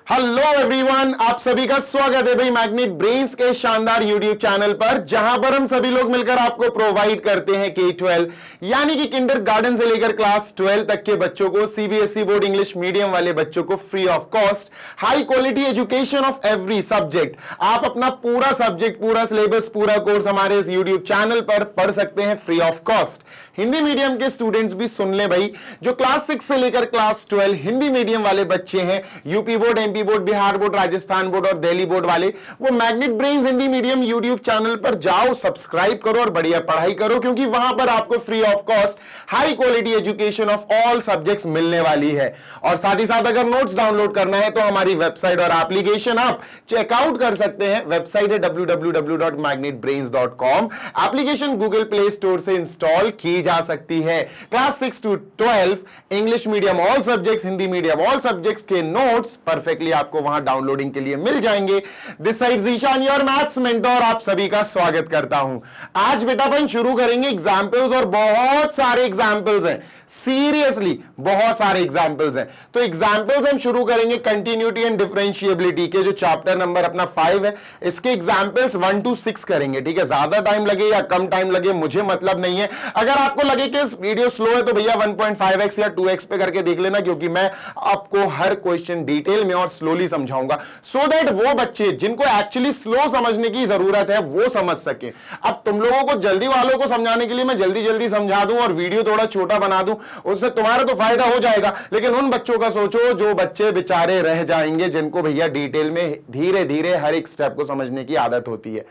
Hello everyone, आप सभी का स्वागत है भाई मैग्नेट ब्रेन्स के शानदार यूट्यूब चैनल पर, जहां पर हम सभी लोग मिलकर आपको प्रोवाइड करते हैं K-12 यानी कि किंडरगार्टन से लेकर क्लास 12 तक के बच्चों को, सीबीएसई बोर्ड इंग्लिश मीडियम वाले बच्चों को free of cost high quality education of every subject. आप अपना पूरा सब्जेक्ट, पूरा सिलेबस, पूरा कोर्स हमारे इस यूट्यूब चैनल पर पढ़ सकते हैं free of cost. Hindi medium के स्टूडेंट्स भी सुन ले भाई, जो क्लास 6 से लेकर क्लास 12 हिंदी मीडियम वाले बच्चे हैं, UP board, MP board, Bihar board, Rajasthan board और दिल्ली बोर्ड वाले, वो magnet brains Hindi medium YouTube channel पर जाओ, सब्सक्राइब करो और बढ़िया पढ़ाई करो, क्योंकि वहां पर आपको free of cost high quality education of all subjects मिलने वाली है। और साथ ही साथ अगर नोट्स डाउनलोड करना है तो हमारी वेबसाइट और एप्लीकेशन आप चेकआउट कर सकते हैं। वेबसाइट है www.magnetbrains.com। Application Google play store से इंस्टॉल की जा सकती है। Class 6 to 12 English medium all subjects, Hindi medium all subjects के नोट्स परफेक्टली आपको वहां डाउनलोडिंग के लिए मिल जाएंगे। This side Zeeshan, your maths mentor, आप सभी का स्वागत करता हूं। आज बेटा अपन शुरू करेंगे एग्जाम्पल्स, और बहुत सारे एग्जाम्पल्स हैं, सीरियसली बहुत सारे एग्जाम्पल्स हैं। तो एग्जाम्पल्स हम शुरू करेंगे कंटिन्यूटी एंड डिफरेंशिएबिलिटी के, जो चैप्टर नंबर अपना 5 है, इसके एग्जाम्पल्स 1 to 6 करेंगे। ठीक है, ज्यादा टाइम लगे या कम टाइम लगे मुझे मतलब नहीं है। अगर आपको लगे कि वीडियो स्लो है तो भैया 1.5x या 2x पे करके देख लेना, क्योंकि मैं आपको हर क्वेश्चन डिटेल में और स्लोली समझाऊंगा, सो दैट वो बच्चे जिनको एक्चुअली स्लो समझने की जरूरत है वो समझ सके। अब तुम लोगों को जल्दी वालों को समझाने के लिए मैं जल्दी जल्दी समझा दूं और वीडियो थोड़ा छोटा बना दूं, उससे तुम्हारा तो फायदा हो जाएगा, लेकिन उन बच्चों का सोचो जो बच्चे बेचारे रह जाएंगे, जिनको भैया डिटेल में धीरे धीरे हर एक स्टेप को समझने की आदत होती है।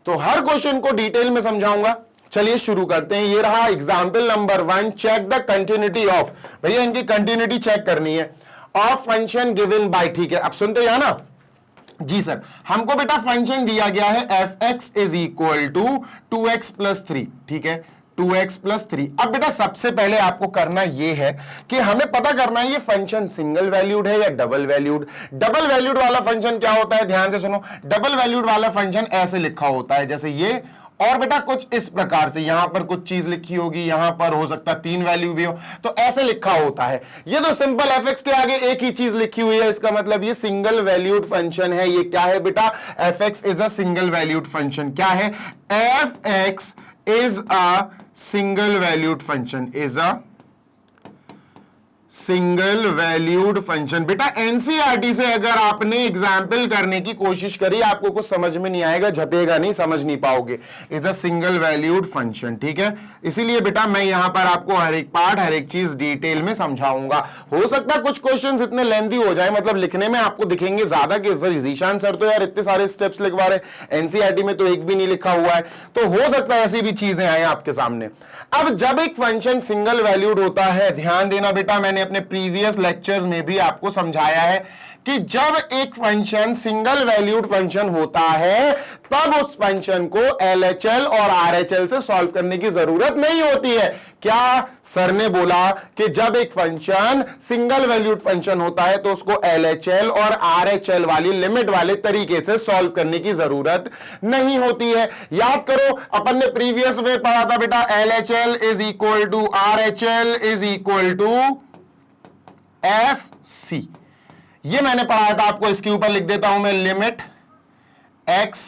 तो हर क्वेश्चन को डिटेल में समझाऊंगा। चलिए शुरू करते हैं। ये रहा example number 1, check the continuity of, भैया इनकी कंटिन्यूटी चेक करनी है, ऑफ फंक्शन गिवन बाय। ठीक है, अब सुनते हैं ना जी सर, हमको बेटा फंक्शन दिया गया है f(x) is equal to 2x plus 3। ठीक है, 2x प्लस 3। अब बेटा सबसे पहले आपको करना यह है कि हमें पता करना है ये फंक्शन सिंगल वैल्यूड है या डबल वैल्यूड। डबल वैल्यूड वाला फंक्शन क्या होता है, ध्यान से सुनो। डबल वैल्यूड वाला फंक्शन ऐसे लिखा होता है, जैसे ये, और बेटा कुछ इस प्रकार से, यहां पर कुछ चीज लिखी होगी, यहां पर हो सकता है 3 वैल्यू भी हो, तो ऐसे लिखा होता है। ये तो सिंपल f(x) के आगे एक ही चीज लिखी हुई है, इसका मतलब ये सिंगल वैल्यूड फंक्शन है। ये क्या है बेटा, f(x) is a single valued function. क्या है, f(x) is a single valued function, is a single valued function. बेटा एनसीईआरटी से अगर आपने एग्जाम्पल करने की कोशिश करी, आपको कुछ समझ में नहीं आएगा, झपेगा नहीं, समझ नहीं पाओगे। Is a single valued function. ठीक है, इसीलिए बेटा मैं यहां पर आपको हर एक पार्ट, हर एक चीज डिटेल में समझाऊंगा। हो सकता है कुछ क्वेश्चंस इतने लेंथी हो जाए, मतलब लिखने में आपको दिखेंगे ज्यादा कि जीशान सर तो यार इतने सारे स्टेप्स लिखवा रहे, एनसीईआरटी में तो एक भी नहीं लिखा हुआ है, तो हो सकता है ऐसी भी चीजें आए आपके सामने। अब जब एक फंक्शन सिंगल वैल्यूड होता है, ध्यान देना बेटा, मैंने अपने प्रीवियस लेक्चर्स में भी आपको समझाया है कि जब एक फंक्शन सिंगल वैल्यूड फंक्शन होता है, तब उस फंक्शन को LHL और RHL से सॉल्व करने की जरूरत नहीं होती है। क्या सर ने बोला कि जब एक फंक्शन सिंगल वैल्यूड फंक्शन होता है तो उसको LHL और RHL वाली लिमिट वाले तरीके से सॉल्व करने की जरूरत नहीं होती है। याद करो, अपन ने प्रीवियस में पढ़ा था बेटा, LHL is equal to RHL is equal to FC। ये मैंने पढ़ाया था आपको, इसके ऊपर लिख देता हूं मैं, limit x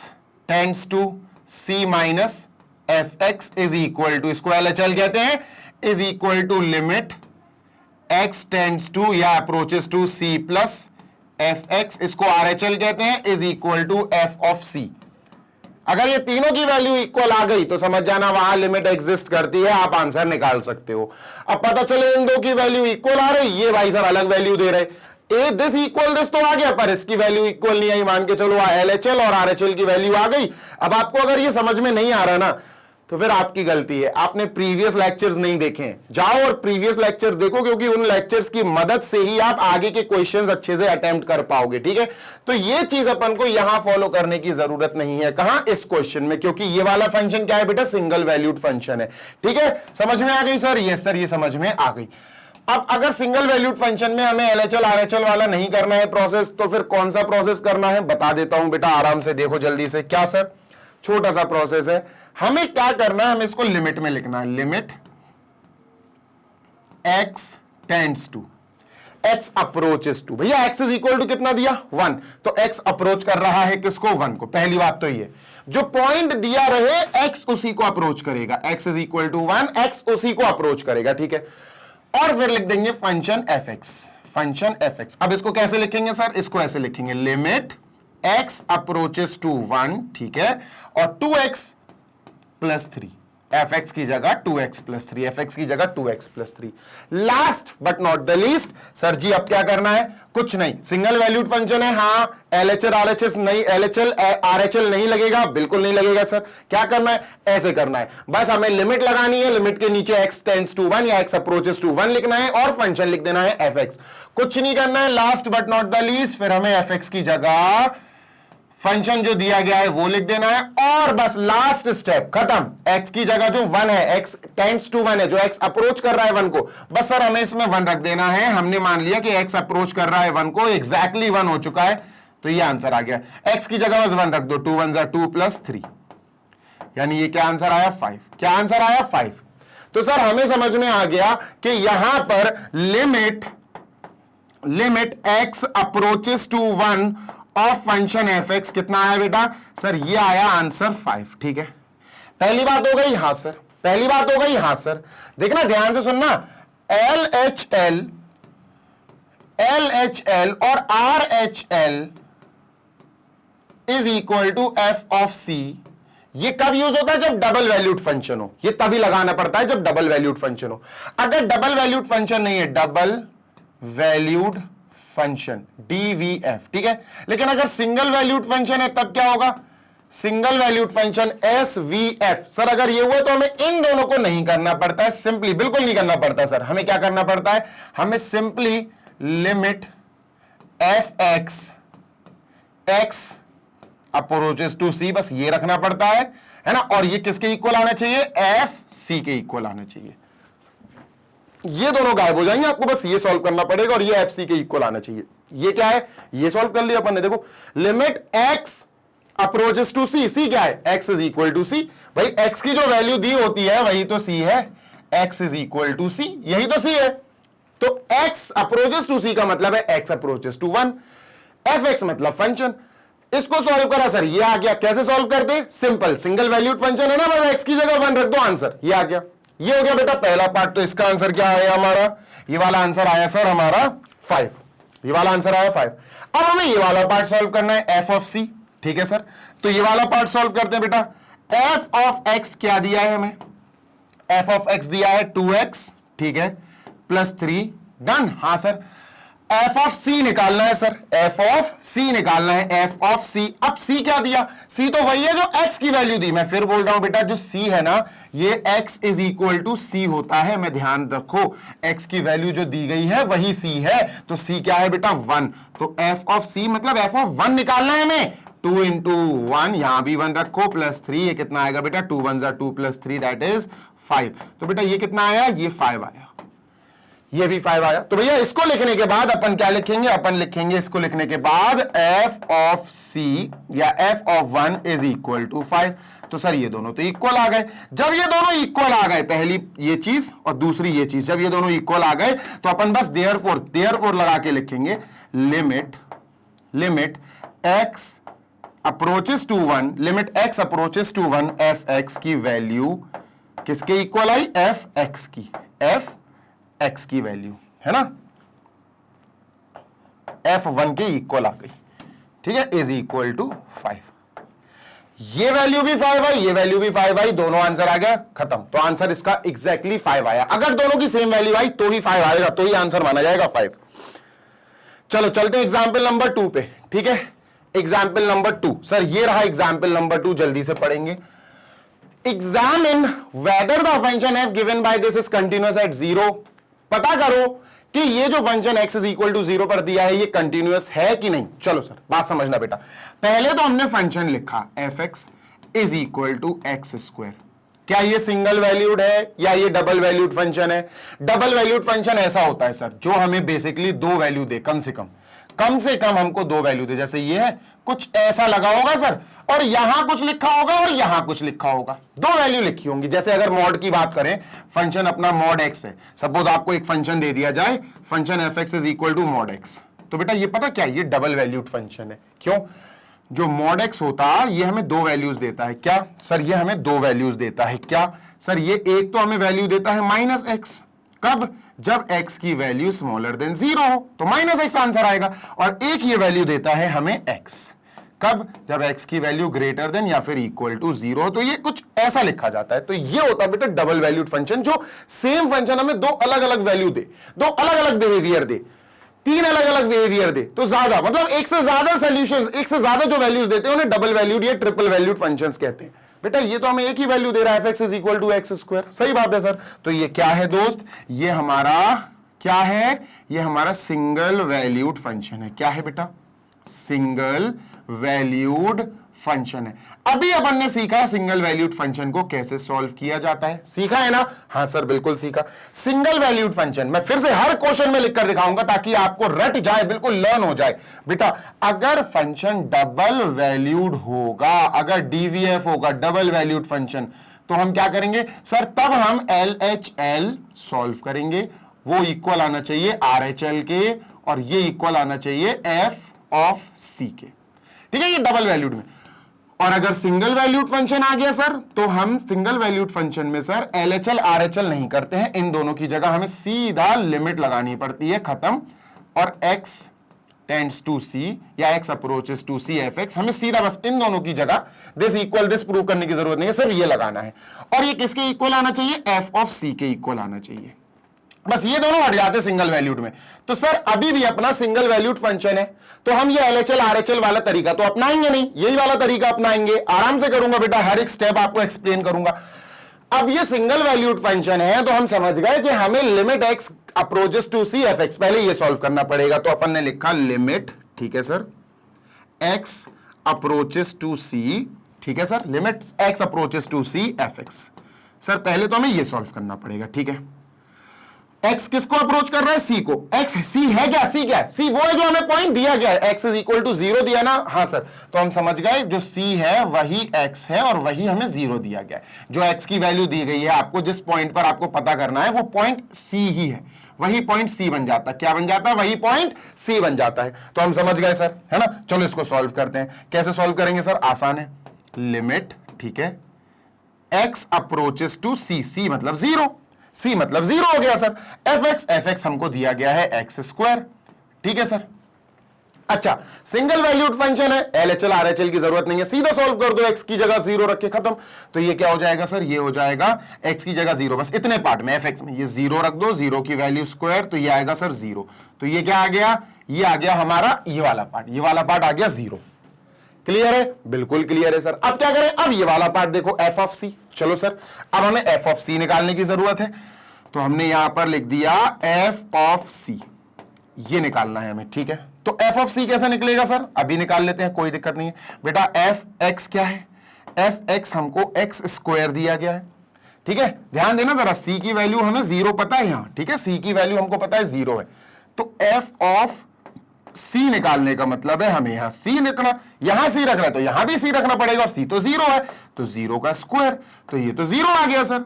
tends to c minus f(x) is equal to, इसको LHL कहते हैं, is equal to limit x tends to या approaches to c plus f(x), इसको RHL कहते हैं, is equal to f of c। अगर ये तीनों की वैल्यू इक्वल आ गई तो समझ जाना वहां लिमिट एग्जिस्ट करती है, आप आंसर निकाल सकते हो। अब पता चले इन दो की वैल्यू इक्वल आ रही, ये भाई साहब अलग वैल्यू दे रहे, ए दिस इक्वल दिस तो आ गया, पर इसकी वैल्यू इक्वल नहीं आई, मान के चलो LHL और RHL की वैल्यू आ गई। अब आपको अगर ये समझ में नहीं आ रहा ना, तो फिर आपकी गलती है, आपने प्रीवियस लेक्चर्स नहीं देखे हैं। जाओ और प्रीवियस लेक्चर्स देखो, क्योंकि उन लेक्चर्स की मदद से ही आप आगे के क्वेश्चंस अच्छे से अटेम्प्ट कर पाओगे। ठीक है, तो ये चीज अपन को यहां फॉलो करने की जरूरत नहीं है। कहां, इस क्वेश्चन में, क्योंकि ये वाला फंक्शन क्या है बेटा, सिंगल वैल्यूड फंक्शन है। ठीक है, समझ में आ गई सर? यस सर, ये समझ में आ गई। अब अगर सिंगल वैल्यूड फंक्शन में हमें LHL RHL वाला नहीं करना है प्रोसेस, तो फिर कौन सा प्रोसेस करना है बता देता हूं बेटा, आराम से देखो जल्दी से। क्या सर? छोटा सा प्रोसेस है। हमें क्या करना है, हमें इसको लिमिट में लिखना है, limit x tends to, x approaches to, भैया x इज इक्वल टू कितना दिया 1, तो x अप्रोच कर रहा है किसको 1 को, पहली बात तो ये जो पॉइंट दिया रहे x उसी को अप्रोच करेगा, x is equal to 1, x उसी को अप्रोच करेगा, ठीक है। और फिर लिख देंगे फंक्शन fx, फंक्शन fx। अब इसको कैसे लिखेंगे सर, इसको ऐसे लिखेंगे लिमिट x अप्रोचेस टू 1, ठीक है, और 2x प्लस 3, fx की जगह 2x प्लस 3, fx की जगह 2x plus 3। Last but not the least, sir ji अब क्या करना है, कुछ नहीं, सिंगल वैल्यूड फंक्शन है, हाँ LHL RHS नहीं, LHL RHL नहीं लगेगा, बिल्कुल नहीं लगेगा सर। क्या करना है, ऐसे करना है, बस हमें लिमिट लगानी है, लिमिट के नीचे x टेंड्स टू 1 या x अप्रोचेस टू 1 लिखना है और फंक्शन लिख देना है fx, कुछ नहीं करना है। Last but not the least, फिर हमें fx की जगह फंक्शन जो दिया गया है वो लिख देना है और बस लास्ट स्टेप खत्म। x की जगह जो 1 है, x टेंड्स टू 1 है, जो x अप्रोच कर रहा है 1 को, बस सर हमें इसमें 1 रख देना है। हमने मान लिया कि x अप्रोच कर रहा है 1 को, एग्जैक्टली 1 हो चुका है, तो ये आंसर आ गया। x की जगह बस 1 रख दो, 2 1 2 प्लस 3, यानी ये क्या आंसर आया 5। क्या आंसर आया 5। तो सर हमें समझ में आ गया कि यहां पर limit x approaches to 1 of function fx कितना आया बेटा, सर ये आया आंसर 5, ठीक है। पहली बात हो गई, हाँ सर, पहली बात हो गई, हाँ सर। देखना ध्यान से सुनना, LHL और RHL is equal to f of c, ये कब यूज होता है, जब डबल वैल्यूड फंक्शन हो, ये तभी लगाना पड़ता है जब डबल वैल्यूड फंक्शन हो। अगर डबल वैल्यूड फंक्शन नहीं है, डबल वैल्यूड फंक्शन DVF, ठीक है। लेकिन अगर सिंगल वैल्यूड फंक्शन है तब क्या होगा, single valued function SVF। Sir अगर ये हुआ तो हमें इन दोनों को नहीं करना पड़ता है, सिंपली बिल्कुल नहीं करना पड़ता सर। हमें क्या करना पड़ता है, हमें simply limit fx x approaches to c, बस ये रखना पड़ता है ना। और ये किसके इक्वल आना चाहिए, FC के इक्वल आना चाहिए। ये दोनों गायब हो जाएंगे, आपको बस ये सॉल्व करना पड़ेगा और ये FC के इक्वल आना चाहिए। ये क्या है, ये सॉल्व कर लिया अपन ने। देखो limit x approaches to c, c क्या है, x is equal to c। भाई x की जो वैल्यू दी होती है वही तो c है, x is equal to c, यही तो c है। तो x अप्रोचेस टू c का मतलब है x अप्रोचेस टू 1, fx मतलब फंक्शन। इसको सॉल्व करा सर, ये आ गया। कैसे सॉल्व करते, सिंपल, सिंगल वैल्यूड फंक्शन है ना, बस x की जगह 1 रख दो, आंसर ये आ गया। ये हो गया बेटा पहला पार्ट। तो इसका आंसर क्या आया हमारा, ये वाला आंसर आया सर हमारा 5, ये वाला आंसर आया 5। अब हमें ये वाला पार्ट सॉल्व करना है, f ऑफ c, ठीक है सर। तो ये वाला पार्ट सॉल्व करते हैं बेटा। f ऑफ x क्या दिया है हमें, f ऑफ x दिया है 2x, ठीक है, प्लस 3, डन। हाँ सर, f ऑफ c निकालना है सर, f ऑफ c निकालना है, f ऑफ c। अब c क्या दिया, c तो वही है जो x की वैल्यू दी। मैं फिर बोल रहा हूं बेटा, जो c है ना, ये x is equal to c होता है। मैं ध्यान रखो, x की वैल्यू जो दी गई है वही c है, तो c क्या है बेटा 1। तो f ऑफ c मतलब f ऑफ 1 निकालना है हमें। 2 इंटू 1, यहां भी 1 रखो, प्लस 3, ये कितना आएगा बेटा, 2 1 2 प्लस 3, दैट इज 5। तो बेटा ये कितना आया, ये 5 आया, ये भी 5 आया। तो भैया इसको लिखने के बाद अपन क्या लिखेंगे, अपन लिखेंगे इसको लिखने के बाद f ऑफ c या f of 1 is equal to 5। तो सर ये दोनों तो इक्वल आ गए। जब ये दोनों इक्वल आ गए, पहली ये चीज और दूसरी ये चीज, जब ये दोनों इक्वल आ गए तो अपन बस देयरफॉर लगा के लिखेंगे limit x approaches to 1, limit x approaches to 1 fx की वैल्यू किसके इक्वल आई, fx की, x की वैल्यू है ना, f1 के इक्वल आ गई, ठीक है, इज इक्वल टू 5। ये वैल्यू भी 5 आई, ये वैल्यू भी 5 आई, दोनों आंसर आ गया, खत्म। तो आंसर इसका एग्जैक्टली 5 आया। अगर दोनों की सेम वैल्यू आई तो ही 5 आएगा, तो ही आंसर माना जाएगा 5। चलो चलते एग्जाम्पल नंबर 2 पे, ठीक है। एग्जाम्पल नंबर 2, सर ये रहा एग्जाम्पल नंबर 2, जल्दी से पढ़ेंगे। Examine whether the function f given by this is continuous at 0। पता करो कि ये जो function x is equal to 0 पर दिया है ये कंटिन्यूअस है कि नहीं। चलो सर बात समझना बेटा, पहले तो हमने फंक्शन लिखा fx is equal to x square. क्या ये सिंगल वैल्यूड है या ये डबल वैल्यूड फंक्शन है। डबल वैल्यूड फंक्शन ऐसा होता है सर जो हमें बेसिकली 2 वैल्यू दे, कम से कम कम से कम हमको दो वैल्यू दे, जैसे ये है कुछ ऐसा लगा होगा सर, और यहां कुछ लिखा होगा और यहां कुछ लिखा होगा, दो वैल्यू लिखी होंगी। जैसे अगर मॉड की बात करें, फंक्शन अपना मॉड एक्स है, सपोज आपको एक फंक्शन दे दिया जाए, function F x is equal to mod x, तो बेटा ये पता क्या, ये डबल वैल्यूड फंक्शन है। क्यों? जो मॉड एक्स होता है ये हमें दो वैल्यूज देता है। क्या सर? ये हमें दो वैल्यूज देता है। क्या सर? ये एक तो हमें वैल्यू देता है माइनस एक्स, कब? जब x की वैल्यू स्मॉलर देन 0 हो, तो माइनस एक्स आंसर आएगा। और एक ये वैल्यू देता है हमें x, कब? जब x की वैल्यू ग्रेटर देन या फिर इक्वल टू 0 हो, तो ये कुछ ऐसा लिखा जाता है। तो ये होता है बेटा डबल वैल्यूड फंक्शन, जो सेम फंक्शन हमें दो अलग अलग वैल्यू दे, दो अलग अलग बिहेवियर दे, तीन अलग अलग बिहेवियर दे, तो ज्यादा, मतलब एक से ज्यादा सॉल्यूशंस, एक से ज्यादा जो वैल्यूज देते हैं उन्हें डबल वैल्यूड या ट्रिपल वैल्यूड फंक्शंस कहते हैं। बेटा ये तो हमें एक ही वैल्यू दे रहा है, f(x) is equal to x square. सही बात है सर। तो ये क्या है दोस्त? ये हमारा क्या है? ये हमारा सिंगल वैल्यूड फंक्शन है। क्या है बेटा? सिंगल वैल्यूड फंक्शन है। अभी अपन ने सीखा सिंगल वैल्यूड फंक्शन को कैसे सॉल्व किया जाता है। सीखा है ना? हाँ सर बिल्कुल सीखा। सिंगल वैल्यूड फंक्शन मैं फिर से हर क्वेश्चन में लिखकर दिखाऊंगा ताकि आपको रट जाए, बिल्कुल लर्न हो जाए। बेटा अगर फंक्शन डबल वैल्यूड होगा, अगर डीवीएफ होगा डबल वैल्यूड फंक्शन, तो हम क्या करेंगे सर? तब हम LHL सॉल्व करेंगे। वो इक्वल आना चाहिए RHL के, और ये इक्वल आना चाहिए f ऑफ c के। ठीक है, ये डबल वैल्यूड में। और अगर सिंगल वैल्यूड फंक्शन आ गया सर, तो हम सिंगल वैल्यूड फंक्शन में सर LHL RHL नहीं करते हैं, इन दोनों की जगह हमें सीधा लिमिट लगानी पड़ती है, खत्म। और x टेंड्स टू c या x approaches to c f(x), हमें सीधा बस इन दोनों की जगह दिस इक्वल दिस प्रूव करने की जरूरत नहीं है, सिर्फ ये लगाना है। और ये किसके इक्वल आना चाहिए? f ऑफ c के इक्वल आना चाहिए। बस ये दोनों हट जाते सिंगल वैल्यूड में। तो सर अभी भी अपना सिंगल वैल्यूड फंक्शन है, तो हम ये LHL RHL वाला तरीका तो अपनाएंगे नहीं, यही वाला तरीका अपनाएंगे। आराम से करूंगा बेटा, हर एक स्टेप आपको एक्सप्लेन करूंगा। अब ये सिंगल वैल्यूड फंक्शन है, तो हम समझ गए कि हमें limit x approaches to c f(x) पहले ये सॉल्व करना पड़ेगा। तो अपन ने लिखा लिमिट, ठीक है sir, x approaches to c, ठीक है sir, limit x approaches to c f(x). Sir पहले तो हमें ये सॉल्व करना पड़ेगा, ठीक है। x किसको अप्रोच कर रहा है? c को। x c है क्या? c क्या है? c वो है जो हमें पॉइंट दिया गया है, x इज इक्वल टू 0 दिया ना। हाँ सर, तो हम समझ गए जो c है वही x है और वही हमें 0 दिया गया है। जो x की वैल्यू दी गई है आपको, जिस पॉइंट पर आपको पता करना है वो पॉइंट c ही है, वही पॉइंट c बन जाता है। क्या बन जाता है? वही पॉइंट c बन जाता है। तो हम समझ गए सर, है ना। चलो इसको सॉल्व करते हैं। कैसे सॉल्व करेंगे सर? आसान है, लिमिट, ठीक है, x approaches to c, c मतलब 0, c मतलब 0 हो गया सर। f(x) हमको दिया गया है x स्क्वायर, ठीक है सर। अच्छा, सिंगल वैल्यूड फंक्शन है, LHL RHL की जरूरत नहीं है, सीधा सॉल्व कर दो, x की जगह 0 रख के खत्म। तो ये क्या हो जाएगा सर? ये हो जाएगा x की जगह 0, बस इतने पार्ट में f(x) में ये 0 रख दो, 0 की वैल्यू स्क्वायर, तो ये आएगा सर 0। तो ये क्या आ गया? ये आ गया हमारा ये वाला पार्ट, ये वाला पार्ट आ गया 0। क्लियर है? बिल्कुल क्लियर है सर। अब क्या करें? अब ये वाला पार्ट देखो, f ऑफ c। चलो सर, अब हमें f ऑफ c निकालने की जरूरत है, तो हमने यहां पर लिख दिया f ऑफ c, ये निकालना है हमें, ठीक है। तो f ऑफ c कैसे निकलेगा सर? अभी निकाल लेते हैं, कोई दिक्कत नहीं है बेटा। f(x) क्या है? f(x) हमको x स्क्वायर दिया गया है, ठीक है। ध्यान देना जरा, c की वैल्यू हमें 0 पता है यहां, ठीक है, c की वैल्यू हमको पता है 0 है। तो f ऑफ c निकालने का मतलब है हमें यहां c लिखना, यहां c रखना है तो यहां भी c रखना पड़ेगा, और c तो 0 है, तो 0 का स्क्वायर, तो ये तो 0 आ गया सर,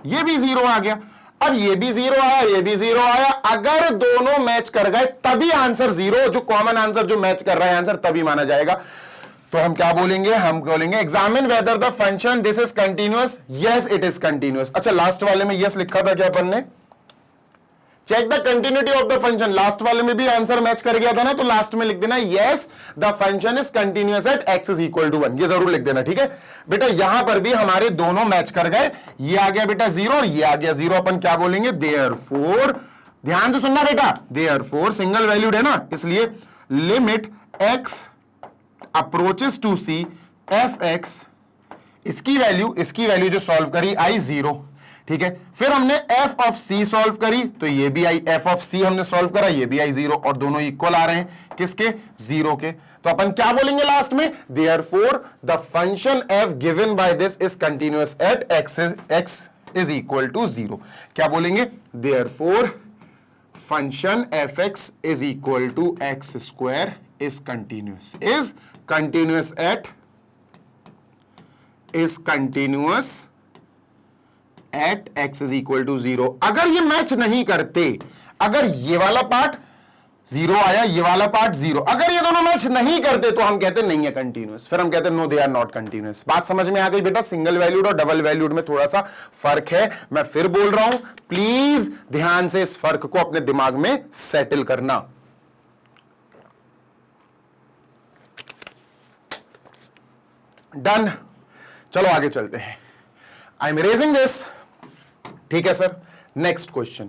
ये भी 0 आ गया। अब ये भी 0 आया, ये भी 0 आया। अगर दोनों मैच कर गए तभी आंसर 0, जो कॉमन आंसर जो मैच कर रहा है आंसर, तभी माना जाएगा। तो हम क्या बोलेंगे? हम बोलेंगे examine whether the function this is continuous. Yes it is continuous. अच्छा, लास्ट वाले में यस लिखा था क्या अपन ने? Check the continuity of the function, last वाले में भी आंसर मैच कर गया था ना, तो लास्ट में लिख देना yes the function is continuous at x is equal to 1, ये जरूर लिख देना, ठीक है बेटा। यहां पर भी हमारे दोनों मैच कर गए, ये आ गया बेटा 0 और ये आ गया 0। अपन क्या बोलेंगे? देयरफॉर, ध्यान से सुनना बेटा, देयरफॉर सिंगल वैल्यूड है ना, इसलिए limit x approaches to c f(x), इसकी वैल्यू जो सॉल्व करी आई 0, ठीक है। फिर हमने f ऑफ c सॉल्व करी, तो ये भी आई, f ऑफ c हमने सॉल्व करा, ये भी आई 0, और दोनों इक्वल आ रहे हैं किसके? 0 के। तो अपन क्या बोलेंगे लास्ट में? Therefore the function f given by this is continuous at x is equal to 0। क्या बोलेंगे? Therefore function F x is equal to x square is continuous at x is equal to 0। अगर ये match नहीं करते, अगर ये वाला part 0 आया, ये वाला पार्ट 0, अगर ये दोनों मैच नहीं करते तो हम कहते नहीं है कंटिन्यूअस, फिर हम कहते no they are not continuous. बात समझ में आ गई बेटा? सिंगल वैल्यूड और डबल वैल्यूड में थोड़ा सा फर्क है, मैं फिर बोल रहा हूं, प्लीज ध्यान से इस फर्क को अपने दिमाग में सेटल करना। डन, चलो आगे चलते हैं। आई एम इरेजिंग दिस, ठीक है sir. Next question,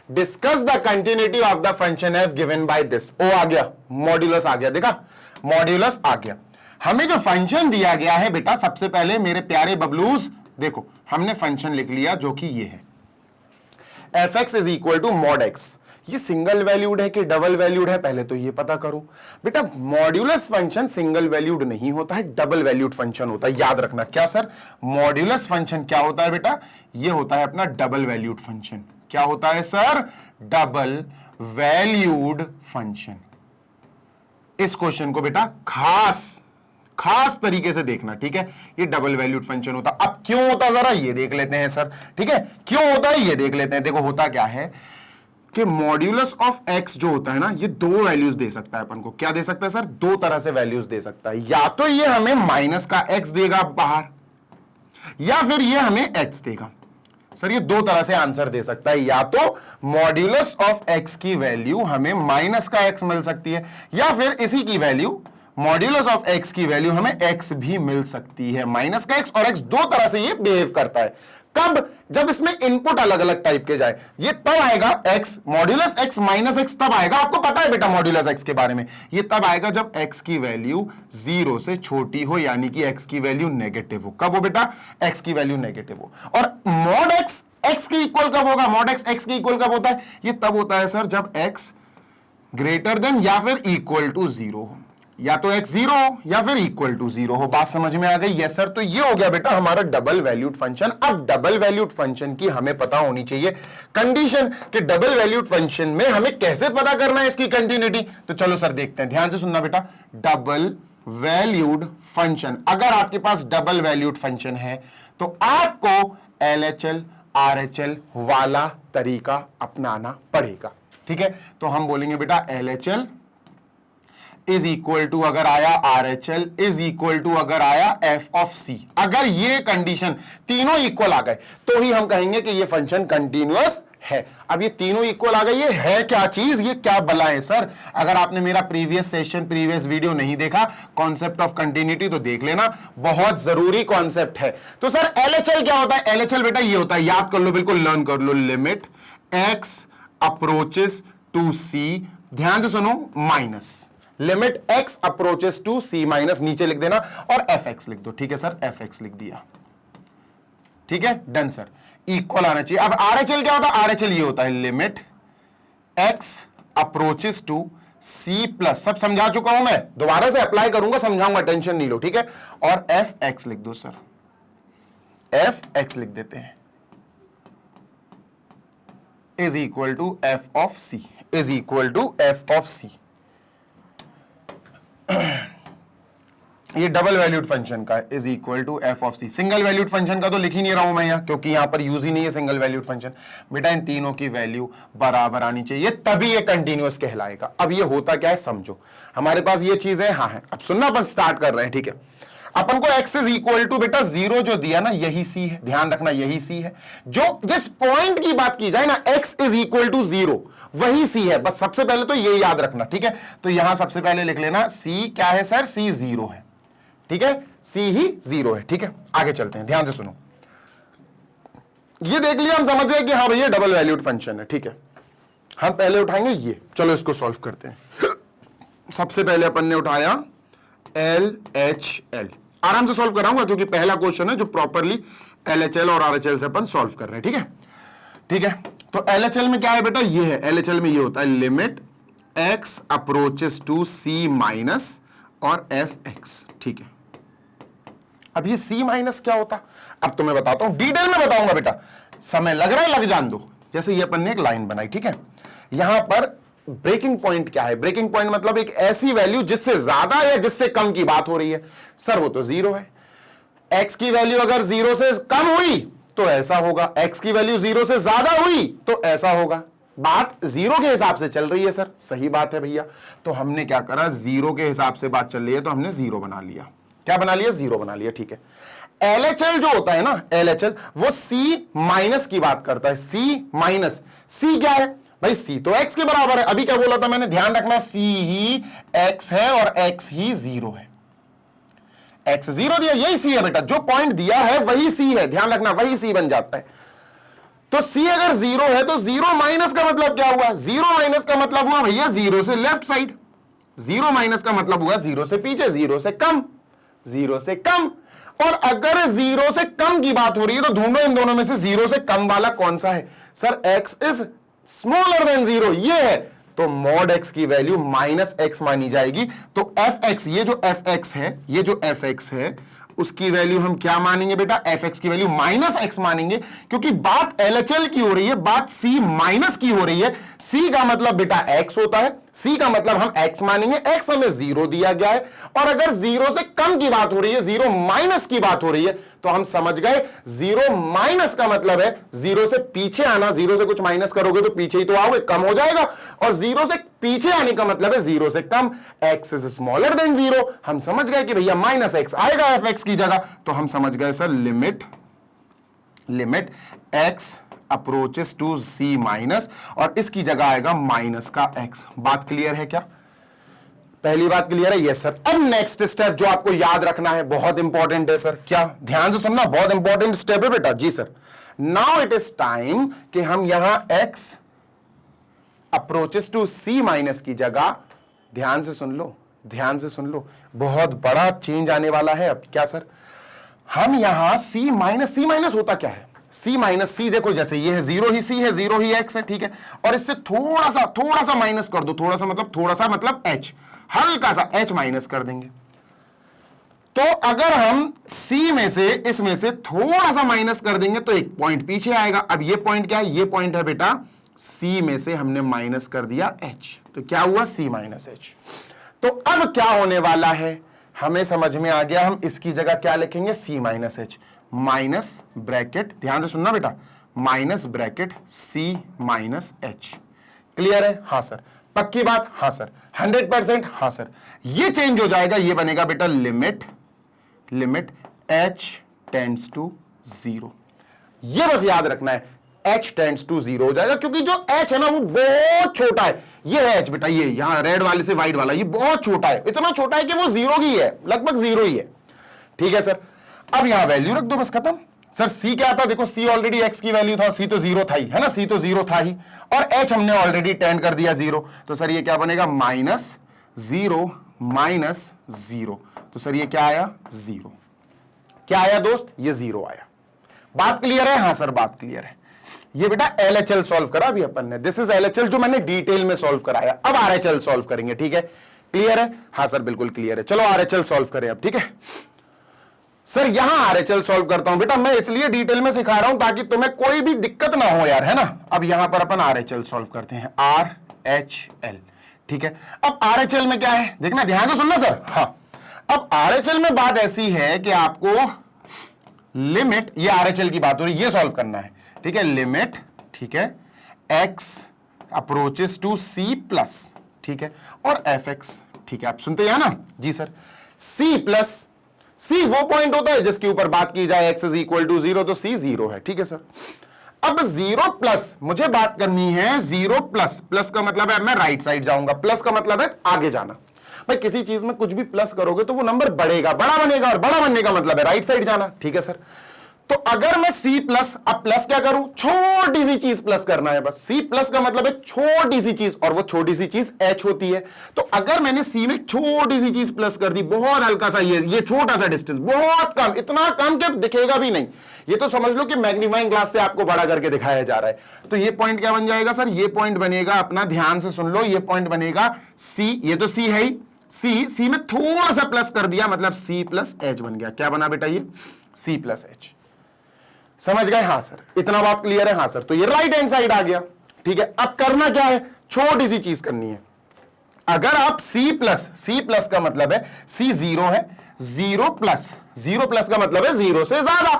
discuss the continuity of the function F given by this. ओ आ गया, मॉड्यूलस आ गया, देखा मॉड्यूलस आ गया। हमें जो फंक्शन दिया गया है बेटा, सबसे पहले मेरे प्यारे बबलूज देखो, हमने फंक्शन लिख लिया जो कि ये है, f x is equal to mod x. ये सिंगल वैल्यूड है कि डबल वैल्यूड है, पहले तो ये पता करो बेटा। मॉड्यूलस फंक्शन सिंगल वैल्यूड नहीं होता है, डबल वैल्यूड फंक्शन होता है, याद रखना। क्या सर? मॉड्यूलस फंक्शन क्या होता है बेटा? ये होता है अपना डबल वैल्यूड फंक्शन। क्या होता है सर? Double valued function. इस क्वेश्चन को बेटा खास तरीके से देखना, ठीक है? ये डबल वैल्यूड फंक्शन होता। अब क्यों होता जरा ये देख लेते हैं सर, ठीक है? क्यों होता है ये देख लेते हैं। देखो होता क्या है कि मॉड्यूलस ऑफ एक्स जो होता है ना, ये दो वैल्यूज दे सकता है अपन को। क्या दे सकता है सर? दो तरह से वैल्यूज दे सकता है। या तो ये हमें माइनस का एक्स देगा बाहर, या फिर ये हमें एक्स देगा। सर ये दो तरह से आंसर दे सकता है, या तो मॉड्यूलस ऑफ एक्स की वैल्यू हमें माइनस का एक्स मिल सकती है, या फिर इसी की वैल्यू मॉड्यूलस ऑफ एक्स की वैल्यू हमें एक्स भी मिल सकती है। माइनस का एक्स और एक्स दो तरह से ये बिहेव करता है। कब? जब इसमें इनपुट अलग अलग टाइप के जाए। ये तब आएगा x modulus x minus x, तब आएगा। आपको पता है बेटा मॉड्यूलस एक्स के बारे में, ये तब आएगा जब एक्स की वैल्यू 0 से छोटी हो, यानी कि एक्स की वैल्यू नेगेटिव हो। कब हो बेटा? एक्स की वैल्यू नेगेटिव हो। और मॉड एक्स एक्स के इक्वल कब होगा? मॉड एक्स एक्स के इक्वल कब होता है? ये तब होता है सर जब एक्स ग्रेटर देन या फिर इक्वल टू 0 हो, या तो x 0 हो या फिर इक्वल टू 0 हो। बात समझ में आ गई? Yes sir. तो ये हो गया बेटा हमारा डबल वैल्यूड फंक्शन। अब डबल वैल्यूड फंक्शन की हमें पता होनी चाहिए कंडीशन कि डबल वैल्यूड फंक्शन में हमें कैसे पता करना है इसकी कंटिन्यूटी। तो चलो सर देखते हैं, ध्यान से सुनना बेटा। डबल वैल्यूड फंक्शन, अगर आपके पास डबल वैल्यूड फंक्शन है तो आपको LHL RHL वाला तरीका अपनाना पड़ेगा, ठीक है? तो हम बोलेंगे बेटा LHL इज इक्वल टू, अगर आया RHL इज इक्वल टू, अगर आया f ऑफ c। अगर ये कंडीशन तीनों इक्वल आ गए तो ही हम कहेंगे कि ये फंक्शन कंटिन्यूअस है। अब ये तीनों इक्वल आ गए, ये है क्या चीज? ये क्या बला है सर? अगर आपने मेरा प्रीवियस सेशन प्रीवियस वीडियो नहीं देखा कॉन्सेप्ट ऑफ कंटिन्यूटी, तो देख लेना, बहुत जरूरी कॉन्सेप्ट है। तो सर LHL क्या होता है? LHL बेटा ये होता है, याद कर लो, बिल्कुल लर्न कर लो, limit x approaches to c, ध्यान से सुनो, minus limit x approaches to c minus, नीचे लिख देना और fx लिख दो, ठीक है सर? fx लिख दिया, ठीक है? Done sir. इक्वल आना चाहिए। अब RHL क्या होता है? RHL ये होता है limit x approaches to c plus, सब समझा चुका हूं मैं, दोबारा से अप्लाई करूंगा, समझाऊंगा, टेंशन नहीं लो, ठीक है? और fx लिख दो सर, fx लिख देते हैं, is equal to f of c, is equal to f of c। ये डबल वैल्यूड फंक्शन का is equal to f of c। Single valued function का तो लिख ही नहीं रहा हूं मैं यहां, क्योंकि यहां पर यूज ही नहीं है सिंगल वैल्यूड फंक्शन। बेटा इन तीनों की वैल्यू बराबर आनी चाहिए, तभी ये कंटिन्यूअस कहलाएगा। अब ये होता क्या है समझो, हमारे पास ये चीज है, हाँ है। अब सुनना, अपन स्टार्ट कर रहे हैं, ठीक है? अपन को x इज इक्वल टू बेटा 0 जो दिया ना, यही c है, ध्यान रखना, यही c है। जो जिस पॉइंट की बात की जाए ना, x इज इक्वल टू 0, वही c है। बस सबसे पहले तो ये याद रखना, ठीक है? तो यहां सबसे पहले लिख लेना c क्या है सर? c 0 है, ठीक है? c ही 0 है, ठीक है? आगे चलते हैं, ध्यान से सुनो। ये देख लिया, हम समझ गए कि हाँ भैया डबल वैल्यूड फंक्शन है, ठीक है? हम पहले उठाएंगे ये, चलो इसको सॉल्व करते हैं। सबसे पहले अपन ने उठाया LHL, आराम से सॉल्व कराऊंगा क्योंकि पहला क्वेश्चन है जो प्रॉपरली LHL और RHL से अपन सॉल्व कर रहे हैं, ठीक है? ठीक है, तो LHL में क्या है बेटा? ये है LHL में, ये होता है limit x approaches to c minus और fx, ठीक है? अब ये c माइनस क्या होता, अब तो मैं बताता हूं, डिटेल में बताऊंगा बेटा, समय लग रहा है, लग जान दो। जैसे ये अपन ने एक लाइन बनाई, ठीक है? यहां पर ब्रेकिंग पॉइंट क्या है? ब्रेकिंग पॉइंट मतलब एक ऐसी वैल्यू जिससे ज्यादा या जिससे कम की बात हो रही है। सर वो तो 0 है। x की वैल्यू अगर 0 से कम हुई तो ऐसा होगा, x की वैल्यू 0 से ज्यादा हुई तो ऐसा होगा। बात 0 के हिसाब से चल रही है सर, सही बात है भैया। तो हमने क्या करा, 0 के हिसाब से बात चल रही है तो हमने 0 बना लिया। क्या बना लिया? 0 बना लिया, ठीक है। LHL जो होता है ना, LHL वो C माइनस की बात करता है। C माइनस, C क्या है भाई? C तो x के बराबर है। अभी क्या बोला था मैंने, ध्यान रखना, C ही x है और x ही 0 है। x 0 दिया, यही C है बेटा, जो पॉइंट दिया है वही C है, ध्यान रखना, वही C बन जाता है। तो C अगर 0 है तो 0 माइनस का मतलब क्या हुआ? 0 माइनस का मतलब हुआ भैया 0 से लेफ्ट साइड। 0 माइनस का मतलब हुआ 0 से पीछे, 0 से कम, 0 से कम। और अगर 0 से कम की बात हो रही है तो ढूंढो इन दोनों में से 0 से कम वाला कौन सा है। Sir x is smaller than 0, ये है, तो मॉड x की वैल्यू माइनस x मानी जाएगी। तो fx, ये जो fx है, ये जो fx है उसकी वैल्यू हम क्या मानेंगे बेटा? fx की वैल्यू माइनस x मानेंगे, क्योंकि बात LHL की हो रही है, बात C माइनस की हो रही है। C का मतलब बेटा x होता है, C का मतलब हम x मानेंगे, x हमें 0 दिया गया है। और अगर 0 से कम की बात हो रही है, 0 माइनस की बात हो रही है, तो हम समझ गए 0 माइनस का मतलब है 0 से पीछे आना। 0 से कुछ माइनस करोगे तो पीछे ही तो आओगे, कम हो जाएगा। और 0 से पीछे आने का मतलब है 0 से कम, x इज स्मॉलर देन 0। हम समझ गए कि भैया माइनस x आएगा fx की जगह, तो हम समझ गए sir limit x approaches to C minus, और इसकी जगह आएगा माइनस का x। बात क्लियर है क्या? पहली बात क्लियर है? Yes sir. अब नेक्स्ट स्टेप जो आपको याद रखना है, बहुत इंपॉर्टेंट है सर। क्या? ध्यान से सुनना, बहुत इंपॉर्टेंट स्टेप है बेटा। जी sir. Now it is time कि हम यहां x approaches to C minus की जगह, ध्यान से सुन लो, ध्यान से सुन लो, बहुत बड़ा चेंज आने वाला है। अब क्या सर? हम यहां C माइनस होता क्या है? C माइनस C, देखो जैसे ये है 0 ही C है, 0 ही x है, ठीक है। और इससे थोड़ा सा माइनस कर दो, थोड़ा सा मतलब h, हल्का सा h माइनस कर देंगे। तो अगर हम C में से, इसमें से थोड़ा सा माइनस कर देंगे तो एक पॉइंट पीछे आएगा। अब ये पॉइंट क्या है? ये पॉइंट है बेटा C में से हमने माइनस कर दिया h, तो क्या हुआ? C minus h। तो अब क्या होने वाला है हमें समझ में आ गया। हम इसकी जगह क्या लिखेंगे? C minus h, minus bracket, ध्यान से सुनना बेटा, minus bracket C minus h। Clear है? हाँ सर। पक्की बात? हाँ सर। 100%? हाँ सर। ये चेंज हो जाएगा, ये बनेगा बेटा लिमिट h टेंड्स टू 0। ये बस याद रखना है, h टेंड्स टू 0 हो जाएगा, क्योंकि जो h है ना वो बहुत छोटा है। ये है h बेटा, ये यहां रेड वाले से व्हाइट वाला, ये बहुत छोटा है, इतना छोटा है कि वो 0 ही है, लगभग 0 ही है। ठीक है सर। अब यहां वैल्यू रख दो, बस खत्म। सर C क्या था? देखो C ऑलरेडी x की वैल्यू था, C तो 0 था ही, है ना, C तो 0 था ही, और h हमने ऑलरेडी टेंड कर दिया 0। तो सर ये क्या बनेगा? Minus 0 minus 0। तो सर ये क्या आया? 0। क्या आया दोस्त? ये 0 आया। बात क्लियर है? हाँ सर, बात क्लियर है। ये बेटा LHL सॉल्व करा अभी अपन ने, दिस इज LHL जो मैंने डिटेल में सॉल्व कराया। अब RHL सॉल्व करेंगे, ठीक है? क्लियर है? हाँ सर, बिल्कुल क्लियर है। चलो RHL सॉल्व करें अब, ठीक है सर। यहां RHL सॉल्व करता हूं बेटा, मैं इसलिए डिटेल में सिखा रहा हूं ताकि तुम्हें कोई भी दिक्कत ना हो यार, है ना। अब यहां पर अपन RHL सॉल्व करते हैं, RHL, ठीक है। अब RHL में क्या है देखना, ध्यान से सुनना सर। हाँ, अब RHL में बात ऐसी है कि आपको लिमिट, ये RHL की बात हो रही है, ये सॉल्व करना है, ठीक है। लिमिट, ठीक है, x approaches to C plus, ठीक है, और fx, ठीक है। आप सुनते हैं ना? जी सर। C प्लस, C वो पॉइंट होता है जिसके ऊपर बात की जाए x इज इक्वल टू 0, तो C 0 है, ठीक है सर। अब 0 प्लस मुझे बात करनी है, 0 प्लस, प्लस का मतलब है मैं राइट साइड जाऊंगा, प्लस का मतलब है आगे जाना। भाई किसी चीज में कुछ भी प्लस करोगे तो वो नंबर बढ़ेगा, बड़ा बनेगा, और बड़ा बनने का मतलब है राइट साइड जाना, ठीक है सर। तो अगर मैं C प्लस, अब प्लस क्या करूं? छोटी सी चीज प्लस करना है बस। C प्लस का मतलब है छोटी सी चीज, और वो छोटी सी चीज h होती है। तो अगर मैंने C में छोटी सी चीज प्लस कर दी, बहुत हल्का सा, ये छोटा सा डिस्टेंस, बहुत कम, इतना कम कि दिखेगा भी नहीं, ये तो समझ लो कि मैग्नीफाइंग ग्लास से आपको बड़ा करके दिखाया जा रहा है। तो ये पॉइंट क्या बन जाएगा सर? ये पॉइंट बनेगा अपना, ध्यान से सुन लो, ये पॉइंट बनेगा C, ये तो C है ही, C में थोड़ा सा प्लस कर दिया, मतलब C प्लस h बन गया। क्या बना बेटा? ये C प्लस h। समझ गए? हाँ सर, इतना बात क्लियर है? हाँ सर। तो ये राइट हैंड साइड आ गया, ठीक है। अब करना क्या है? छोटी सी चीज करनी है। अगर आप सी प्लस का मतलब है सी जीरो है, जीरो प्लस का मतलब है जीरो से ज्यादा।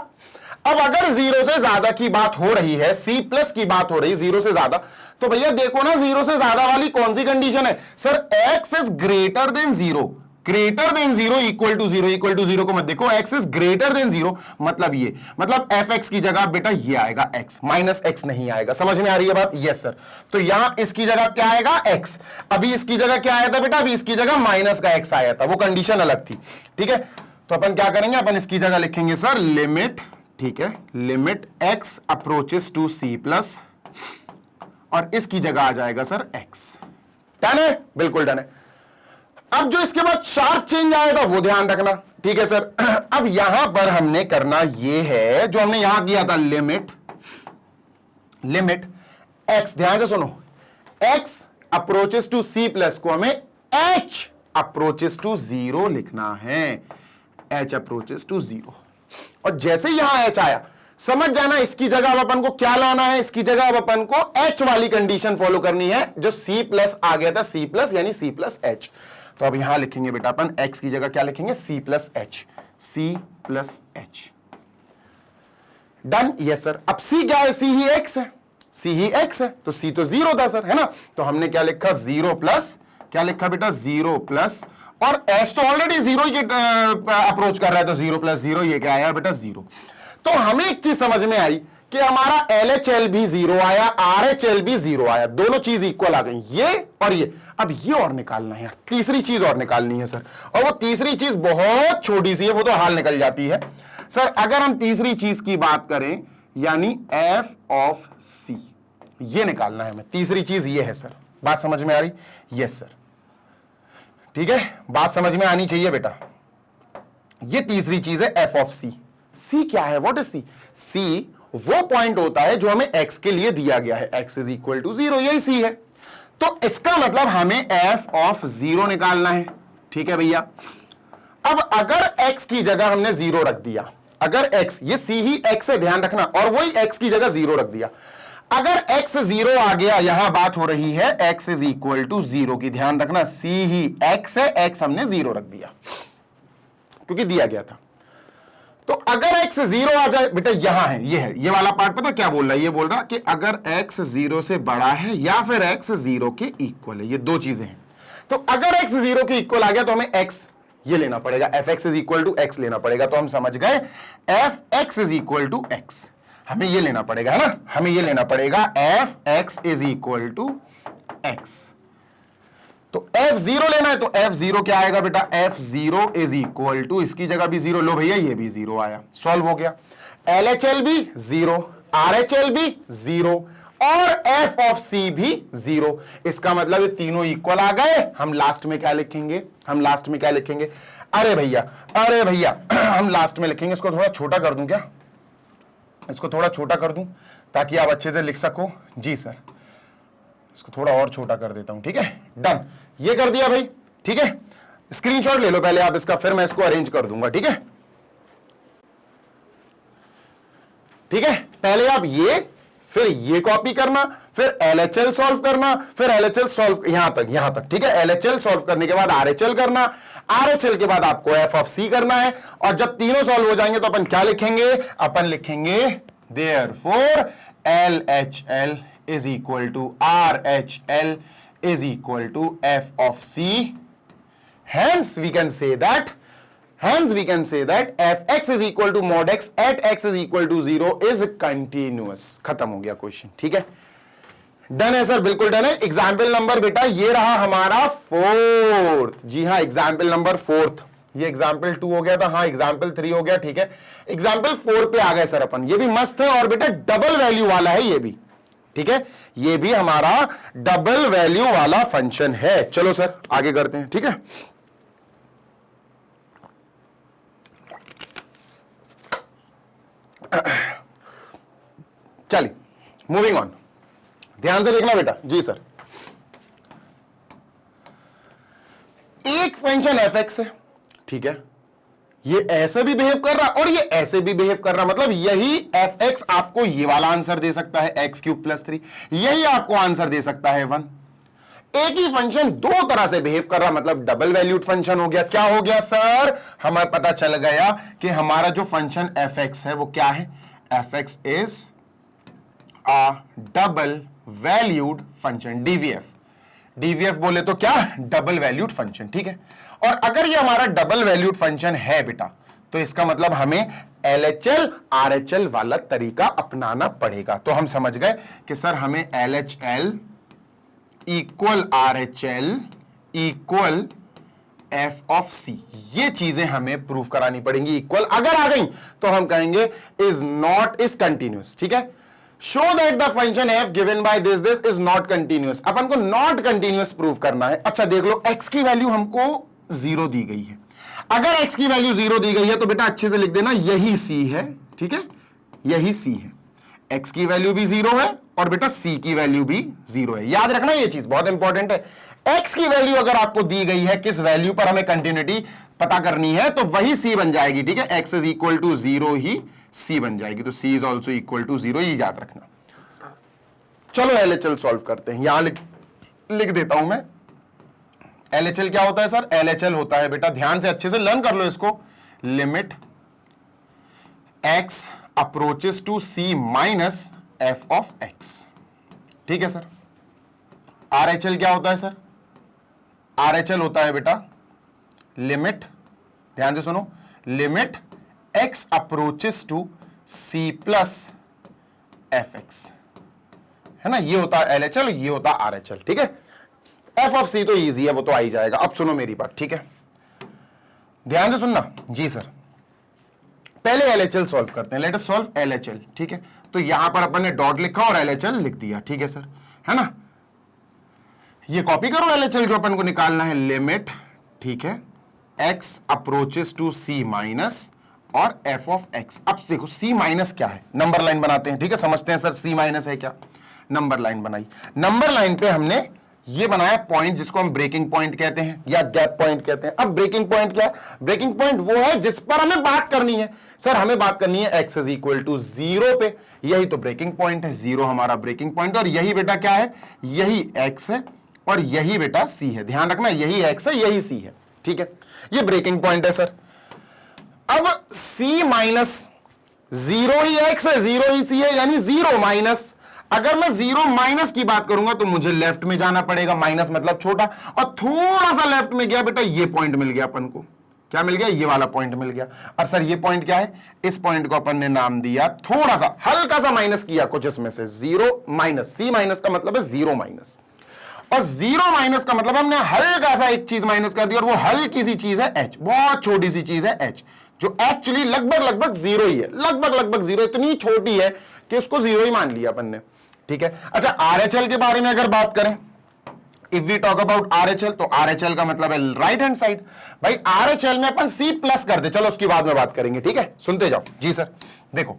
अब अगर जीरो से ज्यादा की बात हो रही है, सी प्लस की बात हो रही है जीरो से ज्यादा, तो भैया देखो ना जीरो से ज्यादा वाली कौन सी कंडीशन है sir, x is greater than zero, greater than zero equal to zero, equal to zero को मत देखो, x is greater than zero मतलब ये, मतलब एफ एक्स की जगह बेटा ये आएगा एक्स, माइनस एक्स नहीं आएगा। समझ में आ रही है बात? Yes sir. तो यहां इसकी जगह क्या आएगा एक्स, अभी इसकी जगह क्या आया था बेटा, अभी इसकी जगह माइनस का एक्स आया था, वो कंडीशन अलग थी। ठीक है, तो अपन क्या करेंगे, अपन इसकी जगह लिखेंगे सर लिमिट, ठीक है, limit x approaches to c plus, और इसकी जगह आ जाएगा सर एक्स। डन है, बिल्कुल डन है। अब जो इसके बाद शार्प चेंज आएगा वो ध्यान रखना, ठीक है सर। अब यहां पर हमने करना ये है जो हमने यहां किया था, लिमिट एक्स, ध्यान से सुनो, x approaches to c plus को हमें एच अप्रोचेस टू जीरो लिखना है, एच अप्रोचेस टू जीरो। और जैसे यहां एच आया समझ जाना, इसकी जगह अब अपन को क्या लाना है, इसकी जगह अब अपन को एच वाली कंडीशन फॉलो करनी है, जो सी प्लस आ गया था, सी प्लस यानी सी प्लस एच। तो अब यहां लिखेंगे बेटा अपन x की जगह क्या लिखेंगे, c plus H, c plus H. Done, yes sir. अब c क्या है, c ही x है, c ही x है, तो c तो जीरो था सर, है ना। तो हमने क्या लिखा, जीरो प्लस, क्या लिखा बेटा, जीरो प्लस, और h तो ऑलरेडी जीरो अप्रोच कर रहा है, तो जीरो प्लस जीरो, ये क्या आया बेटा, जीरो। तो हमें एक चीज समझ में आई कि हमारा LHL भी जीरो आया, RHL भी जीरो आया, दोनों चीज इक्वल आ गई, ये और ये। अब ये और निकालना है यार, तीसरी चीज और निकालनी है सर, और वो तीसरी चीज बहुत छोटी सी है, वो तो हाल निकल जाती है सर। अगर हम तीसरी चीज की बात करें, यानी f ऑफ c, ये निकालना है हमें, तीसरी चीज ये है सर। बात समझ में आ रही? यस सर, ठीक है, बात समझ में आनी चाहिए बेटा। ये तीसरी चीज है f ऑफ c। c क्या है, व्हाट इज c? c वो पॉइंट होता है जो हमें x के लिए दिया गया है, x is equal to zero, यही c है। तो इसका मतलब हमें f ऑफ जीरो निकालना है, ठीक है भैया। अब अगर x की जगह हमने जीरो रख दिया, अगर x, ये c ही x है, ध्यान रखना, और वही x की जगह जीरो रख दिया, अगर x जीरो आ गया, यहां बात हो रही है x is equal to zero की, ध्यान रखना, c ही x है, x हमने जीरो रख दिया क्योंकि दिया गया था। तो अगर x जीरो आ जाए बेटा, यहां है, ये वाला पार्ट पता क्या बोल रहा है, ये बोल रहा कि अगर x जीरो से बड़ा है या फिर x जीरो के इक्वल है, ये दो चीजें हैं। तो अगर x जीरो के इक्वल आ गया तो हमें x ये लेना पड़ेगा, fx is equal to x लेना पड़ेगा। तो हम समझ गए fx is equal to x, हमें ये लेना पड़ेगा, है ना, हमें ये लेना पड़ेगा fx is equal to x। तो f0 लेना है, तो f0 क्या आएगा बेटा, f0 इज इक्वल टू, इसकी जगह भी जीरो, लो भैया ये भी जीरो आया, सॉल्व हो गया। LHL भी जीरो, RHL भी जीरो, और f ऑफ c भी जीरो। इसका मतलब ये तीनों इक्वल आ गए। हम लास्ट में क्या लिखेंगे, हम लास्ट में क्या लिखेंगे, अरे भैया हम लास्ट में लिखेंगे, इसको थोड़ा छोटा कर दूं क्या, इसको थोड़ा छोटा कर दूं ताकि आप अच्छे से लिख सको। जी सर, इसको थोड़ा और छोटा कर देता हूं, ठीक है, डन, ये कर दिया भाई, ठीक है। स्क्रीनशॉट ले लो पहले आप इसका, फिर मैं इसको अरेंज कर दूंगा, ठीक है, ठीक है। पहले आप ये, फिर ये कॉपी करना, फिर LHL सॉल्व करना, फिर LHL सॉल्व यहां तक, ठीक है। LHL सॉल्व करने के बाद RHL करना, RHL के बाद आपको f ऑफ c करना है, और जब तीनों सॉल्व हो जाएंगे तो अपन क्या लिखेंगे, अपन लिखेंगे therefore LHL is equal to RHL is equal to f of c. Hence we can say that fx is equal to mod x at x is equal to 0 is continuous। खत्म हो गया question, ठीक है, done है sir, बिल्कुल done है। Example number बेटा ये रहा हमारा 4th, जी हाँ, एग्जाम्पल नंबर 4th, ये एग्जाम्पल 2 हो गया था, हाँ एग्जाम्पल 3 हो गया, ठीक है। एग्जाम्पल 4 पे आ गए सर अपन, ये भी मस्त है, और बेटा डबल वैल्यू वाला है ये भी, ठीक है, ये भी हमारा डबल वैल्यू वाला फंक्शन है। चलो सर आगे करते हैं, ठीक है। चलिए मूविंग ऑन, ध्यान से देखना बेटा। जी सर, एक फंक्शन fx है, ठीक है, ये ऐसे भी बिहेव कर रहा और ये ऐसे भी बिहेव कर रहा, मतलब यही fx आपको ये वाला आंसर दे सकता है x³ + 3, यही आपको आंसर दे सकता है 1, एक ही फंक्शन दो तरह से बिहेव कर रहा, मतलब डबल वैल्यूड फंक्शन हो गया। क्या हो गया सर? हमें पता चल गया कि हमारा जो फंक्शन एफ एक्स है वो क्या है? F x is a double valued function, DVF. DVF बोले तो क्या? डबल वैल्यूड फंक्शन, ठीक है। और अगर ये हमारा डबल वैल्यूड फंक्शन है बेटा, तो इसका मतलब हमें एलएचएल आरएचएल वाला तरीका अपनाना पड़ेगा। तो हम समझ गए कि सर हमें LHL equal RHL equal F of C, ये चीजें हमें प्रूव करानी पड़ेंगी। इक्वल अगर आ गई तो हम कहेंगे इज नॉट इज कंटिन्यूअस, ठीक है। Show that the function F given by this this is not continuous. अपन को नॉट कंटिन्यूअस प्रूव करना है। अच्छा देख लो, एक्स की वैल्यू हमको 0 दी गई है। अगर एक्स की वैल्यू 0 दी गई है तो बेटा अच्छे से लिख देना यही सी है, ठीक है, यही सी है। एक्स की वैल्यू भी 0 है और बेटा सी की वैल्यू भी 0 है। याद रखना ये चीज बहुत इंपॉर्टेंट है। एक्स की वैल्यू अगर आपको दी गई है, किस वैल्यू पर हमें कंटिन्यूटी पता करनी है, तो वही सी बन जाएगी, ठीक है। एक्स इज इक्वल टू 0 ही सी बन जाएगी, तो सी इज ऑल्सो इक्वल टू 0, ये याद रखना। चलो एलएचएल सॉल्व करते हैं। यहां लिख देता हूं मैं। एलएचएल क्या होता है सर? एलएचएल होता है बेटा, ध्यान से अच्छे से लर्न कर लो इसको, limit x approaches to c minus f of x, ठीक है सर। आरएचएल क्या होता है सर? आरएचएल होता है बेटा लिमिट, ध्यान से सुनो, limit x approaches to c plus f x, है ना। ये होता है एलएचएल, ये होता है आरएचएल, ठीक है। एफ ऑफ सी तो इजी है, वो तो आ ही जाएगा। अब सुनो मेरी बात, ठीक है, ध्यान से सुनना जी सर। पहले एलएचएल सॉल्व करते हैं, लेट अस सॉल्व एलएचएल, ठीक है। तो यहां पर अपन ने डॉट लिखा और एलएचएल लिख दिया, ठीक है सर, है ना। ये कॉपी करो एलएचएल जो अपन को निकालना है, लिमिट, ठीक है, x approaches to c minus और एफ ऑफ एक्स। अब देखो सी माइनस क्या है, नंबर लाइन बनाते हैं, ठीक है, समझते हैं सर सी माइनस है क्या। नंबर लाइन बनाई, नंबर लाइन पे हमने ये बनाया पॉइंट जिसको हम ब्रेकिंग पॉइंट कहते हैं या गैप पॉइंट कहते हैं। अब ब्रेकिंग पॉइंट क्या है? ब्रेकिंग पॉइंट वो है जिस पर हमें बात करनी है। सर हमें बात करनी है एक्स इज इक्वल टू 0 पे, यही तो ब्रेकिंग पॉइंट है, 0 हमारा ब्रेकिंग पॉइंट। और यही बेटा क्या है? यही एक्स है और यही बेटा सी है। ध्यान रखना, यही एक्स है यही सी है, ठीक है। ये ब्रेकिंग पॉइंट है सर। अब सी माइनस 0 ही एक्स है 0 ही सी है, यानी 0 माइनस। अगर मैं 0 माइनस की बात करूंगा तो मुझे लेफ्ट में जाना पड़ेगा, माइनस मतलब छोटा, और थोड़ा सा लेफ्ट में गया बेटा, ये पॉइंट मिल गया अपन को। क्या मिल गया? ये वाला पॉइंट मिल गया। और सर ये पॉइंट क्या है? इस पॉइंट को अपन ने नाम दिया, थोड़ा सा हल्का सा माइनस किया कुछ इसमें से, 0 माइनस। सी माइनस का मतलब है 0 माइनस, और 0 माइनस का मतलब हमने हल्का सा एक चीज माइनस कर दी, और वो हल्की सी चीज है एच, बहुत छोटी सी चीज है एच, जो एक्चुअली लगभग 0 ही है, लगभग 0, इतनी छोटी है कि उसको 0 ही मान लिया अपन ने, ठीक है। अच्छा आरएचएल के बारे में अगर बात करें, if we talk about RHL, तो आरएचएल का मतलब है राइट हैंड साइड। भाई आरएचएल में अपन सी प्लस कर दे, चलो उसकी बाद में बात करेंगे, ठीक है, सुनते जाओ जी सर। देखो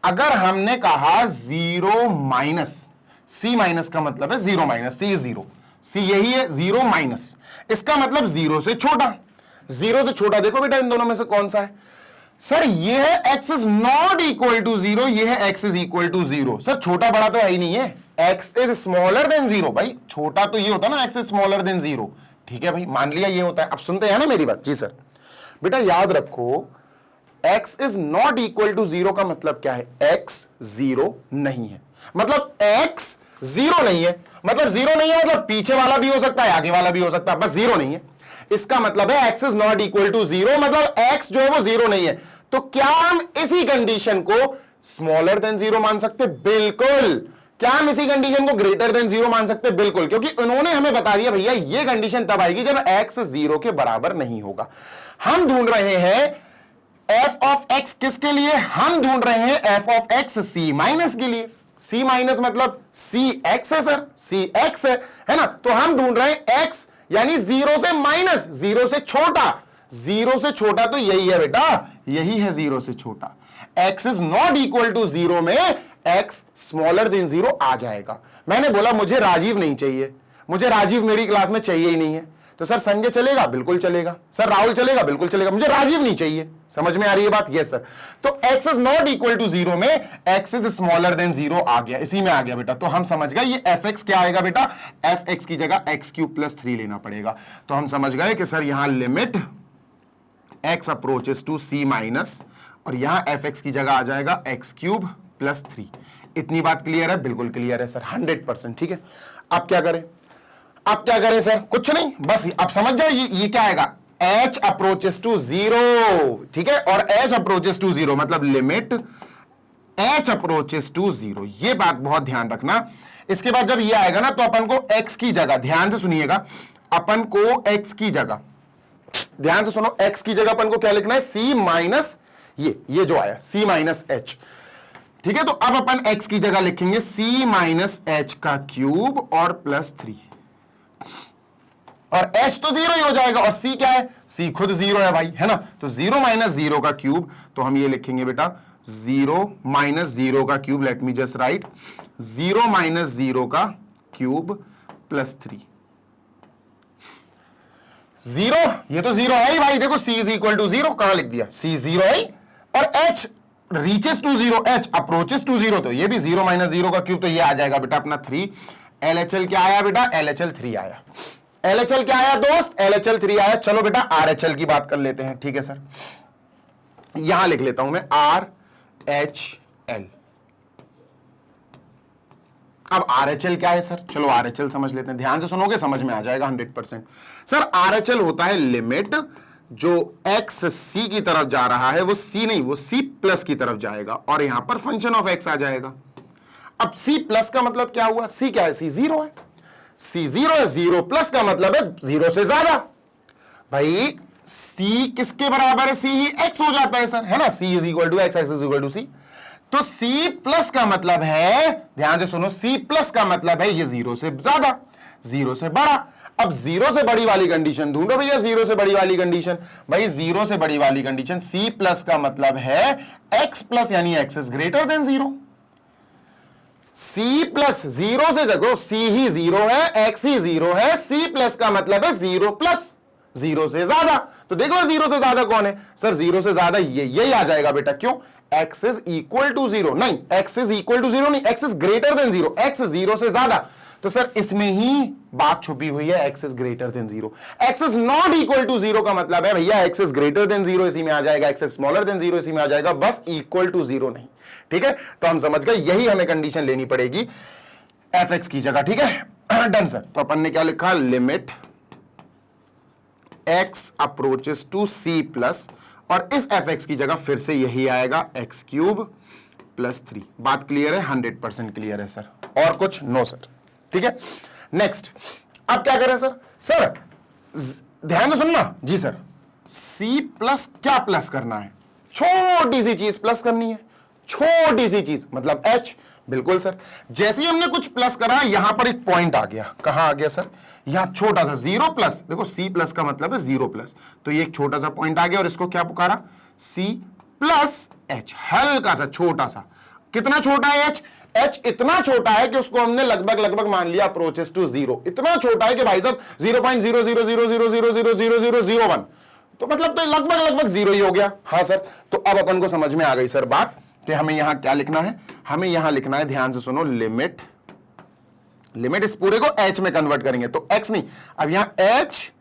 अगर हमने कहा 0 माइनस, सी माइनस का मतलब है 0 माइनस, सी 0, सी यही है 0 माइनस, इसका मतलब 0 से छोटा। 0 से छोटा देखो बेटा इन दोनों में से कौन सा है? सर ये है x is not equal to 0, ये है x is equal to 0। Sir छोटा बड़ा तो है ही नहीं है, x इज स्मॉलर देन 0। भाई छोटा तो ये होता ना, x इज स्मॉलर देन 0, ठीक है भाई, मान लिया ये होता है। अब सुनते हैं ना मेरी बात जी सर। बेटा याद रखो x is not equal to 0 का मतलब क्या है? x 0 नहीं है, मतलब x 0 नहीं है, मतलब 0 नहीं है, मतलब पीछे वाला भी हो सकता है आगे वाला भी हो सकता है, बस 0 नहीं है। इसका मतलब है x is not equal to 0, मतलब x जो है वो 0 नहीं है। तो क्या हम इसी कंडीशन को स्मॉलर देन 0 मान सकते? बिल्कुल। क्या हम इसी कंडीशन को ग्रेटर देन 0 मान सकते? बिल्कुल, क्योंकि उन्होंने हमें बता दिया भैया ये कंडीशन तब आएगी जब x 0 के बराबर नहीं होगा। हम ढूंढ रहे हैं f ऑफ x किसके लिए? हम ढूंढ रहे हैं f of x c minus के लिए। c माइनस मतलब c x है सर, c x है ना। तो हम ढूंढ रहे हैं x यानी 0 से माइनस, 0 से छोटा। 0 से छोटा तो यही है बेटा, यही है 0 से छोटा। x is not equal to 0 में x स्मॉलर देन 0 आ जाएगा। मैंने बोला मुझे राजीव नहीं चाहिए, मुझे राजीव मेरी क्लास में चाहिए ही नहीं है। तो सर संजय चलेगा, बिल्कुल चलेगा। सर राहुल चलेगा, बिल्कुल चलेगा। मुझे राजीव नहीं चाहिए। समझ में आ रही है बात? Yes sir. तो x is not equal to 0 में x इज स्मॉलर देन 0 आ गया, इसी में आ गया बेटा। तो हम समझ गए ये fx क्या आएगा बेटा, fx की जगह x³ + 3 लेना पड़ेगा। तो हम समझ गए कि सर यहां limit x approaches to c minus, और यहां fx की जगह आ जाएगा x³ + 3। इतनी बात क्लियर है? बिल्कुल क्लियर है सर, 100%। ठीक है, अब क्या करें? अब क्या करें सर? कुछ नहीं, बस अब समझ जाओ ये क्या आएगा, h अप्रोचेस टू 0। ठीक है, और h अप्रोचेस टू 0 मतलब लिमिट h अप्रोचेस टू 0। ये बात बहुत ध्यान रखना। इसके बाद जब ये आएगा ना, तो अपन को x की जगह, ध्यान से सुनिएगा, अपन को x की जगह, ध्यान से सुनो, x की जगह अपन को क्या लिखना है, c माइनस ये जो आया c माइनस h। ठीक है, तो अब अपन x की जगह लिखेंगे c माइनस h का क्यूब और +3, और h तो 0 ही हो जाएगा, और c क्या है, c खुद 0 है भाई, है ना। तो 0 माइनस 0 का क्यूब, तो हम ये लिखेंगे बेटा 0 माइनस 0 का cube, let me just right 0 minus 0 का क्यूब +3। 0, ये तो 0 है ही भाई, देखो c इज इक्वल टू 0, कहां लिख दिया, c 0 है, और h reaches to 0, h approaches to 0, तो ये भी 0 माइनस 0 का क्यूब, तो ये आ जाएगा बेटा अपना 3। LHL क्या आया बेटा, LHL 3 आया। LHL क्या आया दोस्त, LHL 3 आया। चलो बेटा RHL की बात कर लेते हैं। ठीक है सर, यहां लिख लेता हूं मैं RHL। अब RHL क्या है सर, चलो RHL समझ लेते हैं, ध्यान से सुनोगे समझ में आ जाएगा 100%। सर RHL होता है लिमिट जो x c की तरफ जा रहा है, वो c नहीं, वो c+ की तरफ जाएगा, और यहां पर फंक्शन ऑफ x आ जाएगा। अब c+ का मतलब क्या हुआ, c क्या है, c 0 है, c 0 है, 0+ का मतलब है 0 से ज्यादा। भाई c किसके बराबर है, c ही x हो जाता है सर, है ना, c is equal to x, x is equal to c। तो c+ का मतलब है, ध्यान से सुनो, c+ का मतलब है ये 0 से ज्यादा, 0 से बड़ा। अब 0 से बड़ी वाली कंडीशन ढूंढो भैया, 0 से बड़ी वाली कंडीशन, भाई 0 से बड़ी वाली कंडीशन, c+ का मतलब है x+ यानी x is greater than 0। c+ 0 से देखो, c ही 0 है, x ही 0 है, c+ का मतलब है 0+, 0 से ज्यादा। तो देखो 0 से ज्यादा कौन है सर, 0 से ज्यादा यही आ जाएगा बेटा। क्यों, x इज इक्वल टू 0, नहीं, x इज इक्वल टू 0 नहीं, x is greater than 0, x 0 से ज्यादा। तो सर इसमें ही बात छुपी हुई है, x is greater than 0। x is not equal to 0 का मतलब है भैया x इज ग्रेटर देन 0 इसी में आ जाएगा, x इज स्मॉलर देन 0 इसी में आ जाएगा, बस इक्वल टू 0 नहीं। ठीक है, तो हम समझ गए, यही हमें कंडीशन लेनी पड़ेगी fx की जगह। ठीक है, डन सर। तो अपन ने क्या लिखा, limit x approaches to c+, और इस fx की जगह फिर से यही आएगा x³ + 3। बात क्लियर है, 100% क्लियर है सर, और कुछ नो सर। ठीक है, नेक्स्ट अब क्या करें सर, सर ध्यान से सुनना जी सर, c+ क्या प्लस करना है, छोटी सी चीज प्लस करनी है, छोटी सी चीज मतलब h। बिल्कुल सर, जैसे ही हमने कुछ प्लस करा, यहां पर एक पॉइंट आ गया, कहां आ गया सर, यहां छोटा सा 0+, देखो c+ का मतलब है 0+, तो ये एक छोटा सा पॉइंट आ गया, और इसको क्या पुकारा, c+h, हल्का सा छोटा सा। कितना छोटा है h, h इतना छोटा है कि उसको हमने लगभग मान लिया अप्रोचेस टू 0, इतना छोटा है कि भाई साहब 0.000000001, तो मतलब तो लगभग 0 ही हो गया। हाँ सर, तो अब अपन को समझ में आ गई सर बात कि हमें यहां क्या लिखना है, हमें यहां लिखना है, ध्यान से सुनो, लिमिट इस पूरे को h में कन्वर्ट करेंगे, तो x नहीं, अब यहां h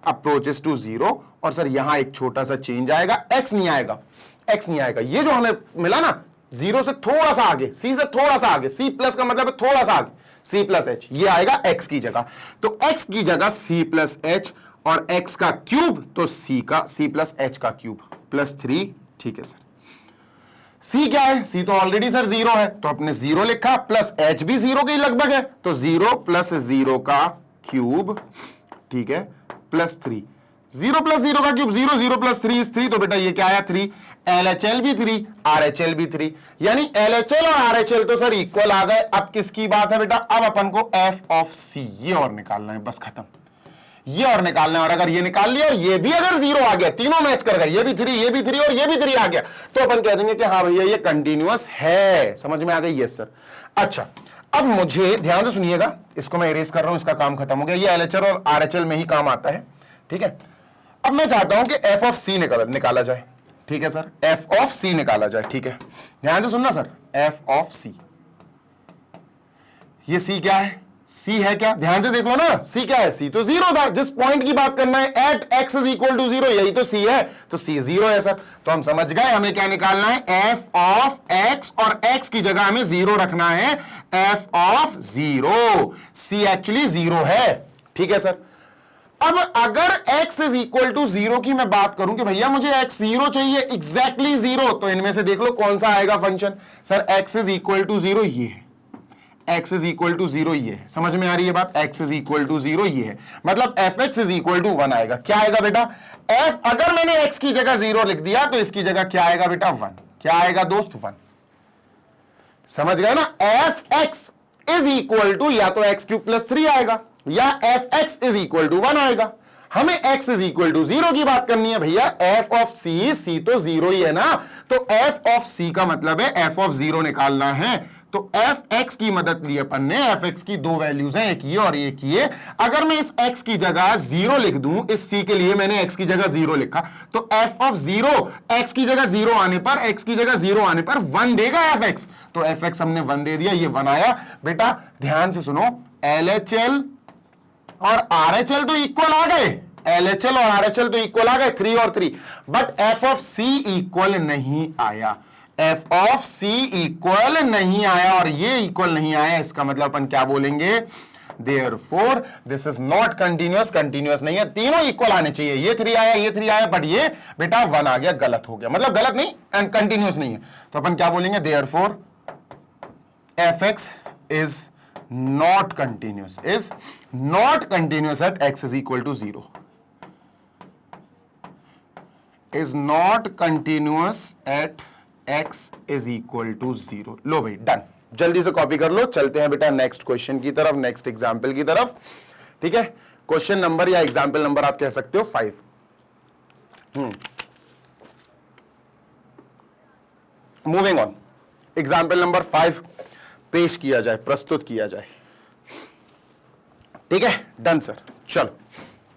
अप्रोचेस टू 0, और सर यहां एक छोटा सा चेंज आएगा, x नहीं आएगा, ये जो हमें मिला ना 0 से थोड़ा सा आगे, c से थोड़ा सा आगे, c+ का मतलब है थोड़ा सा आगे, c+h, ये आएगा x की जगह। तो x की जगह c+h, और x का क्यूब तो c+h का क्यूब +3। ठीक है सर, c क्या है, c तो ऑलरेडी सर 0 है, तो अपने 0 लिखा, प्लस h भी 0 के लगभग है, तो 0 + 0 का क्यूब, ठीक है, +3। 0 + 0 का क्यूब 0, 0 + 3 इज 3, तो बेटा ये क्या आया 3। LHL भी 3, RHL भी 3, यानी LHL और RHL तो सर इक्वल आ गए। अब किसकी बात है बेटा, अब अपन को f(c) ये और निकालना है, बस खत्म, ये और निकालना है। और अगर ये निकाल लिया और ये भी अगर 0 आ गया, तीनों मैच कर गए, ये भी 3, ये भी 3 और ये भी 3 आ गया, तो अपन कह देंगे कि हाँ भैया ये कंटिन्यूअस है। समझ में आ गई? Yes sir. अच्छा, अब मुझे ध्यान से सुनिएगा, इसको मैं इरेज कर रहा हूं, इसका काम खत्म हो गया। ये एलएचएल और आरएचएल में ही काम आता है, ठीक है। अब मैं चाहता हूं कि एफ ऑफ सी निकाला जाए, ठीक है सर, एफ ऑफ सी निकाला जाए, ठीक है। ध्यान से सुनना सर, एफ ऑफ सी, ये सी क्या है, सी है क्या, ध्यान से देख लो ना, सी क्या है, सी तो जीरो था, जिस पॉइंट की बात करना है at x is equal to zero, यही तो सी है, तो सी जीरो है सर। तो हम समझ गए हमें क्या निकालना है, एफ ऑफ एक्स, और एक्स की जगह हमें जीरो रखना है, f of zero, c actually zero है, ठीक है सर। अब अगर x is equal to zero की मैं बात करूं कि भैया मुझे x जीरो चाहिए, एग्जैक्टली जीरो, तो इनमें से देख लो कौन सा आएगा function, sir x is equal to zero ये है, x is equal to zero ये है, समझ में आ रही है बात, x is equal to zero ये है, मतलब fx is equal to one आएगा। क्या आएगा बेटा, f, अगर मैंने x की जगह जीरो लिख दिया तो इसकी जगह क्या आएगा बेटा, वन। क्या आएगा दोस्त, वन। समझ गए ना, fx इज इक्वल टू या तो x क्यूब प्लस 3 आएगा, या fx इज इक्वल टू 1 आएगा। हमें x is equal to zero की बात करनी है भैया, f ऑफ c, c तो जीरो ही है ना, तो f ऑफ c का मतलब है f ऑफ जीरो निकालना है। तो fx की मदद ली अपन ने, fx की दो वैल्यूज हैं, एक ये और एक ये। अगर मैं इस x की जगह जीरो लिख दूं, इस c के लिए मैंने x की जगह जीरो लिखा, तो f ऑफ जीरो, x की जगह जीरो आने पर, x की जगह जीरो आने पर 1 देगा fx, तो fx हमने 1 दे दिया, ये 1 आया। बेटा ध्यान से सुनो, LHL और RHL तो इक्वल आ गए, LHL और RHL तो इक्वल आ गए, 3 और 3, but f of c equal नहीं आया, f ऑफ c इक्वल नहीं आया, और ये इक्वल नहीं आया, इसका मतलब अपन क्या बोलेंगे, therefore this is not continuous, continuous नहीं है, तीनों इक्वल आने चाहिए, ये 3 आया, ये 3 आया, बट ये बेटा 1 आ गया, गलत हो गया, मतलब गलत नहीं एंड कंटिन्यूअस नहीं है, तो अपन क्या बोलेंगे, therefore fx is not continuous, is not continuous at x is equal to 0, is not continuous at x is equal to 0। लो भाई डन, जल्दी से कॉपी कर लो, चलते हैं बेटा नेक्स्ट क्वेश्चन की तरफ, नेक्स्ट एग्जाम्पल की तरफ, ठीक है। क्वेश्चन नंबर या एग्जाम्पल नंबर आप कह सकते हो 5। मूविंग ऑन, एग्जाम्पल नंबर 5 पेश किया जाए, प्रस्तुत किया जाए, ठीक है, डन सर। चलो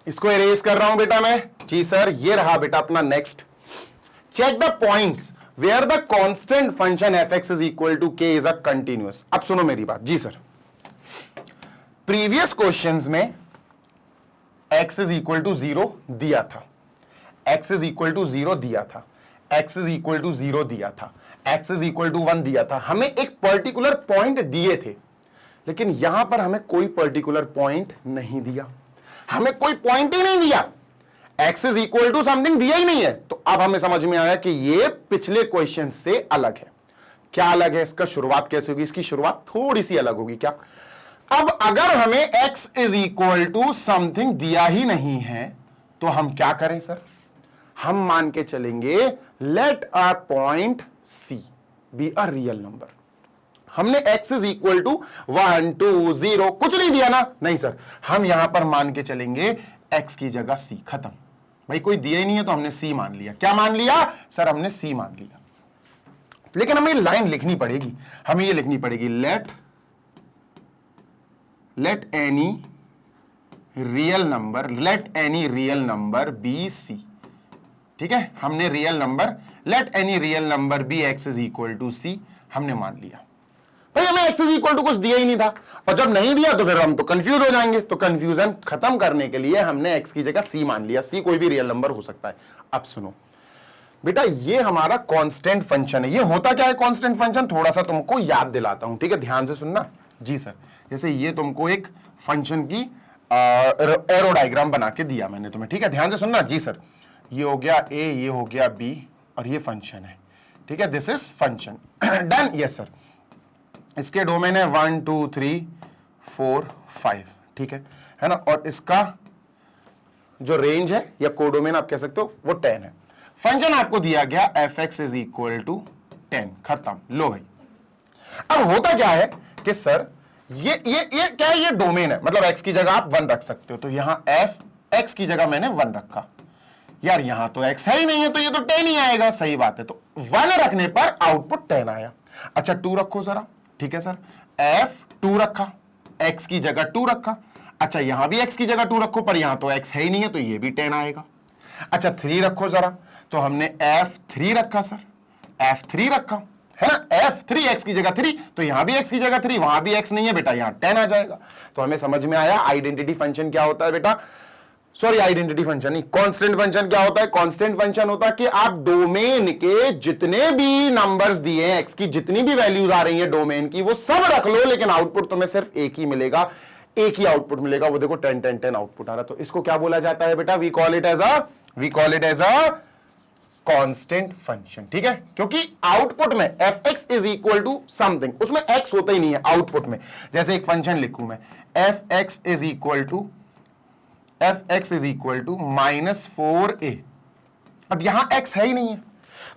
इसको इरेज कर रहा हूं बेटा मैं, जी सर, ये रहा बेटा अपना next. Check the points where the constant function fx is equal to k is a continuous. अब सुनो मेरी बात, जी सर, प्रीवियस क्वेश्चंस में x इज इक्वल टू 0 दिया था, x इज इक्वल टू 0 दिया था, x इज इक्वल टू 0 दिया था, x इज इक्वल टू 1 दिया था, हमें एक पर्टिकुलर पॉइंट दिए थे, लेकिन यहां पर हमें कोई पर्टिकुलर पॉइंट नहीं दिया, हमें कोई पॉइंट ही नहीं दिया, x is equal to something दिया ही नहीं है। तो अब हमें समझ में आया कि ये पिछले क्वेश्चन से अलग है। क्या अलग है, इसका शुरुआत कैसे होगी, इसकी शुरुआत थोड़ी सी अलग होगी। क्या, अब अगर हमें x is equal to something दिया ही नहीं है तो हम क्या करें सर, हम मान के चलेंगे let a point c be a real number. हमने x इज इक्वल टू 1 2 0 कुछ नहीं दिया ना, नहीं सर, हम यहां पर मान के चलेंगे x की जगह c, खत्म। भाई कोई दिया ही नहीं है तो हमने c मान लिया। क्या मान लिया सर, हमने c मान लिया। लेकिन हमें लाइन लिखनी पड़ेगी, हमें ये लिखनी पड़ेगी, let any real number be c, ठीक है। हमने real number, let any real number be x is equal to c, हमने मान लिया। भाई हमें x इज इक्वल टू कुछ दिया ही नहीं था, और जब नहीं दिया तो फिर हम तो कंफ्यूज हो जाएंगे, तो कंफ्यूजन खत्म करने के लिए हमने x की जगह c मान लिया। c कोई भी रियल नंबर हो सकता है। अब सुनो बेटा, ये हमारा कांस्टेंट फंक्शन है। ये होता क्या है कांस्टेंट फंक्शन, थोड़ा सा तुमको याद दिलाता हूं, ठीक है, ध्यान से सुनना। जी सर, जैसे ये तुमको एक फंक्शन की एरो डायग्राम बना के दिया मैंने तुम्हें, ठीक है, ध्यान से सुनना। जी सर, ये हो गया a, ये हो गया b, और ये फंक्शन है, ठीक है, this is function. Done, yes sir. इसके डोमेन है 1 2 3 4 5, ठीक है ना, और इसका जो रेंज है या कोडोमेन आप कह सकते हो वो 10 है। फंक्शन आपको दिया गया fx इज इक्वल टू 10, खत्म। लो भाई, अब होता क्या है कि सर ये क्या है, ये डोमेन है, मतलब x की जगह आप 1 रख सकते हो, तो यहां x की जगह मैंने 1 रखा। यार यहां तो x है ही नहीं है, तो ये तो 10 ही आएगा, सही बात है, तो 1 रखने पर आउटपुट 10 आया। अच्छा 2 रखो जरा, ठीक है सर, f 2 रखा, x की जगह 2 रखा। अच्छा यहां भी x की जगह 2 रखो, पर यहां तो x है ही नहीं है, तो ये भी 10 आएगा। अच्छा 3 रखो जरा, तो हमने f3 रखा सर, f3 रखा है ना, f3 x की जगह 3, तो यहां भी x की जगह 3, वहां भी x नहीं है बेटा, यहां 10 आ जाएगा। तो हमें समझ में आया आइडेंटिटी फंक्शन क्या होता है बेटा, सॉरी आइडेंटिटी फंक्शन नहीं, कांस्टेंट फंक्शन क्या होता है। कांस्टेंट फंक्शन होता है कि आप डोमेन के जितने भी नंबर्स दिए हैं, x की जितनी भी वैल्यूज आ रही है डोमेन की, वो सब रख लो, लेकिन आउटपुट तुम्हें सिर्फ एक ही मिलेगा, एक ही आउटपुट मिलेगा, वो देखो 10 10 10 आउटपुट आ रहा। तो इसको क्या बोला जाता है बेटा, we call it as a constant function, ठीक है, क्योंकि आउटपुट में fx is equal to something, उसमें x होता ही नहीं है आउटपुट में। जैसे एक फंक्शन लिखूं मैं, fx is equal to -4a, अब यहां x है ही नहीं है,